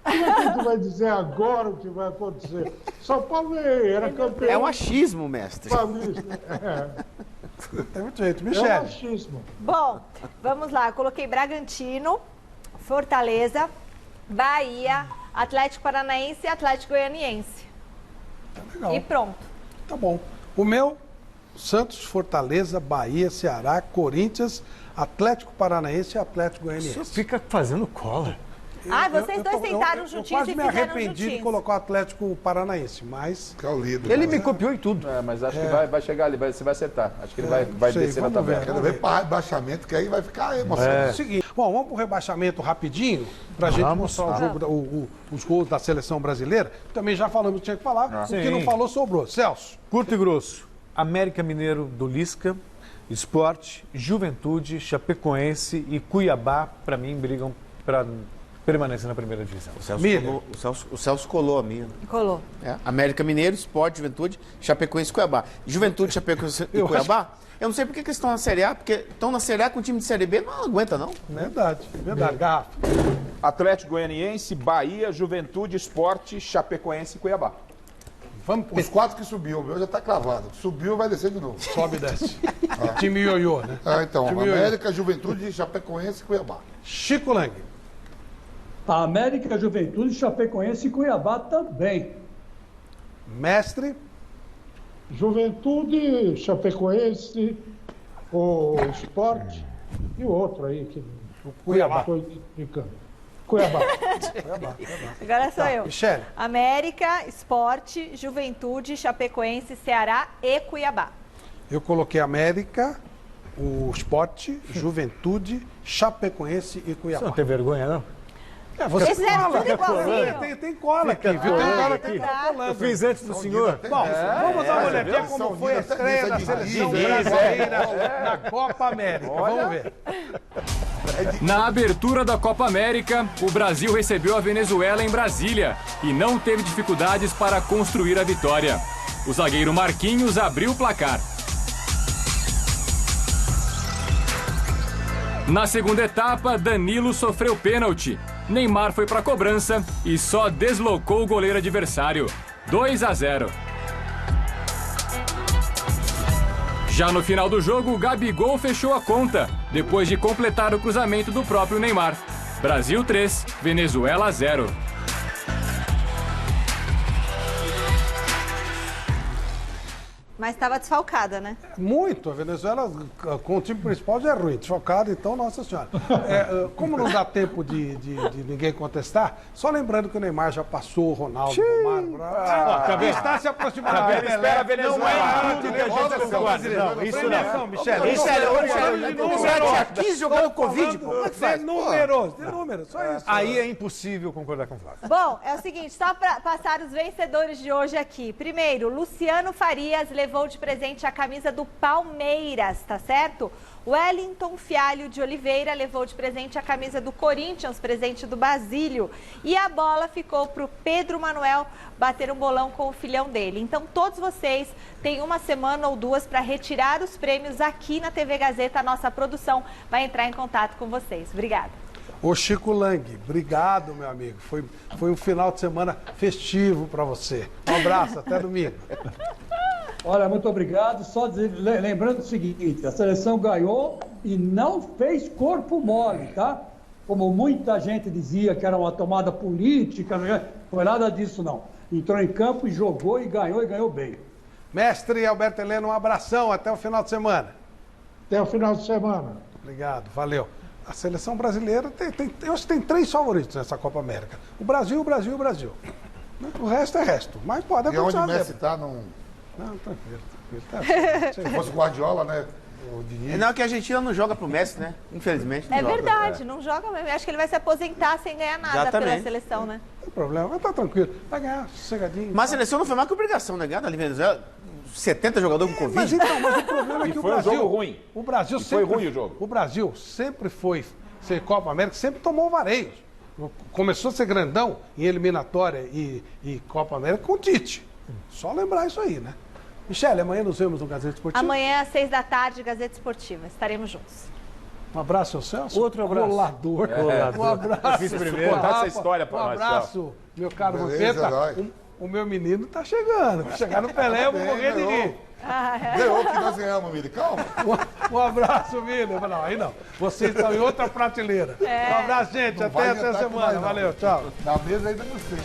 Como é que a gente vai dizer agora o que vai acontecer? São Paulo era campeão.
É um achismo, mestre.
Tem muito jeito. Michele.
É um achismo.
Bom, vamos lá. Eu coloquei Bragantino, Fortaleza, Bahia, Atlético Paranaense e Atlético Goianiense.
Tá legal.
E pronto.
Tá bom. O meu, Santos, Fortaleza, Bahia, Ceará, Corinthians, Atlético Paranaense e Atlético Goianiense.
Você fica fazendo cola.
Vocês dois sentaram juntinhos e
fizeram
fizeram
arrependi de
juntinhos.
colocar o Atlético Paranaense, mas...
Que é o líder.
Ele me copiou em tudo.
Mas acho que vai chegar ali, você vai acertar. Acho que ele vai
sei,
descer na
vamos ver.
tabela.
Quero ver para rebaixamento, que aí vai ficar emocionante.
Seguinte, bom, vamos pro rebaixamento rapidinho, pra gente mostrar o jogo, os gols da seleção brasileira. Também já falamos que tinha que falar, o que não falou sobrou. Celso.
Curto e grosso. América Mineiro do Lisca, Sport, Juventude, Chapecoense e Cuiabá, para mim, brigam para permanência na primeira divisão.
O Celso colou a minha.
Colou.
América Mineiro, Sport, Juventude, Chapecoense e Cuiabá. Juventude, Chapecoense e Cuiabá, eu não sei por que eles estão na Série A, porque estão na Série A com o time de Série B, não aguenta, não.
Verdade. Garrafa.
Atlético Goianiense, Bahia, Juventude, Sport, Chapecoense e Cuiabá.
Vamos
Os 4 que subiu, o meu já está cravado. Subiu, vai descer de novo.
Sobe e desce. Time ioiô, né?
Então,
Time
América, Juventude, Chapecoense e Cuiabá.
Chico Lang.
América, Juventude, Chapecoense e Cuiabá também.
Mestre.
Juventude, Chapecoense, o Sport e o outro aí. O
Cuiabá.
Estou brincando. Cuiabá.
Agora sou eu.
Michele.
América, Sport, Juventude, Chapecoense, Ceará e Cuiabá.
Eu coloquei América, o Sport, Juventude, Chapecoense e Cuiabá.
Você não tem vergonha, não?
Você
Eles eram tudo igualzinho.
Tem cola aqui, viu? Tem cara que tá colando.
Eu fiz antes do senhor.
Bom, vamos dar uma olhadinha como foi a estreia da seleção brasileira na Copa América. Vamos ver.
Na abertura da Copa América, o Brasil recebeu a Venezuela em Brasília e não teve dificuldades para construir a vitória. O zagueiro Marquinhos abriu o placar. Na segunda etapa, Danilo sofreu pênalti. Neymar foi para a cobrança e só deslocou o goleiro adversário. 2-0. Já no final do jogo, o Gabigol fechou a conta, depois de completar o cruzamento do próprio Neymar. Brasil 3, Venezuela 0.
Mas estava desfalcada, né?
Muito. A Venezuela, com o time principal, já é ruim. Desfocado, então, nossa senhora. Como não dá tempo de ninguém contestar, só lembrando que o Neymar já passou, o Ronaldo, o Romário. Está se aproximando.
Espera a Venezuela.
Não é tudo que a gente concorda. Não, isso não.
Michele,
Tinha 15 jogando Covid, pô. Como é que faz?
de números, só isso.
Aí é impossível concordar com o Flávio.
Bom, é o seguinte, só para passar os vencedores de hoje aqui. Primeiro, Luciano Farias levou de presente a camisa do Palmeiras, tá certo? Wellington Fialho de Oliveira levou de presente a camisa do Corinthians, presente do Basílio. E a bola ficou para o Pedro Manuel bater um bolão com o filhão dele. Então, todos vocês têm uma semana ou duas para retirar os prêmios aqui na TV Gazeta. A nossa produção vai entrar em contato com vocês. Obrigada.
Ô Chico Lang, obrigado, meu amigo. Foi um final de semana festivo para você. Um abraço, até domingo.
Olha, muito obrigado. Só lembrando o seguinte, a seleção ganhou e não fez corpo mole, tá? Como muita gente dizia que era uma tomada política, não foi nada disso não. Entrou em campo e ganhou bem.
Mestre Alberto Heleno, um abração, até o final de semana.
Até o final de semana.
Obrigado, valeu. A seleção brasileira eu acho que tem 3 favoritos nessa Copa América. O Brasil. O resto é resto, mas pode acontecer.
E onde o Messi está, não...
Não, tranquilo.
Se fosse o Guardiola, né? O Diniz.
Não, que a Argentina não joga pro Messi, né? Infelizmente. Não
É
joga.
verdade, não joga mesmo. Acho que ele vai se aposentar sem ganhar nada
Exatamente.
pela seleção, né?
Não tem problema, mas tá tranquilo. Vai ganhar, sossegadinho.
Mas a seleção não foi mais que obrigação, né? Ganhar da Venezuela. 70 jogadores com Covid.
Mas o problema é que o
foi
Brasil...
um jogo ruim.
O Brasil
E
sempre...
foi ruim o jogo.
O Brasil sempre foi ser Copa América, sempre tomou vareios. Começou a ser grandão em eliminatória e Copa América com o Tite. Só lembrar isso aí, né? Michele, amanhã nos vemos no Gazeta Esportiva.
Amanhã às 6 da tarde, Gazeta Esportiva. Estaremos juntos.
Um abraço ao Celso.
Outro abraço.
Colador. Um abraço.
Eu fiz primeiro.
Contar essa história pra nós,
Um abraço, meu caro
Beleza,
Vampeta. O meu menino tá chegando. Se chegar no Pelé, eu vou morrer de rir.
Ganhou que nós ganhamos, Mili. Calma.
Um abraço, Mili. Não, aí não. Vocês estão em outra prateleira. Um abraço, gente.
Não
Até
vai
essa
inventar que
semana.
vai, não.
Valeu, tchau.
Na mesa ainda não sei.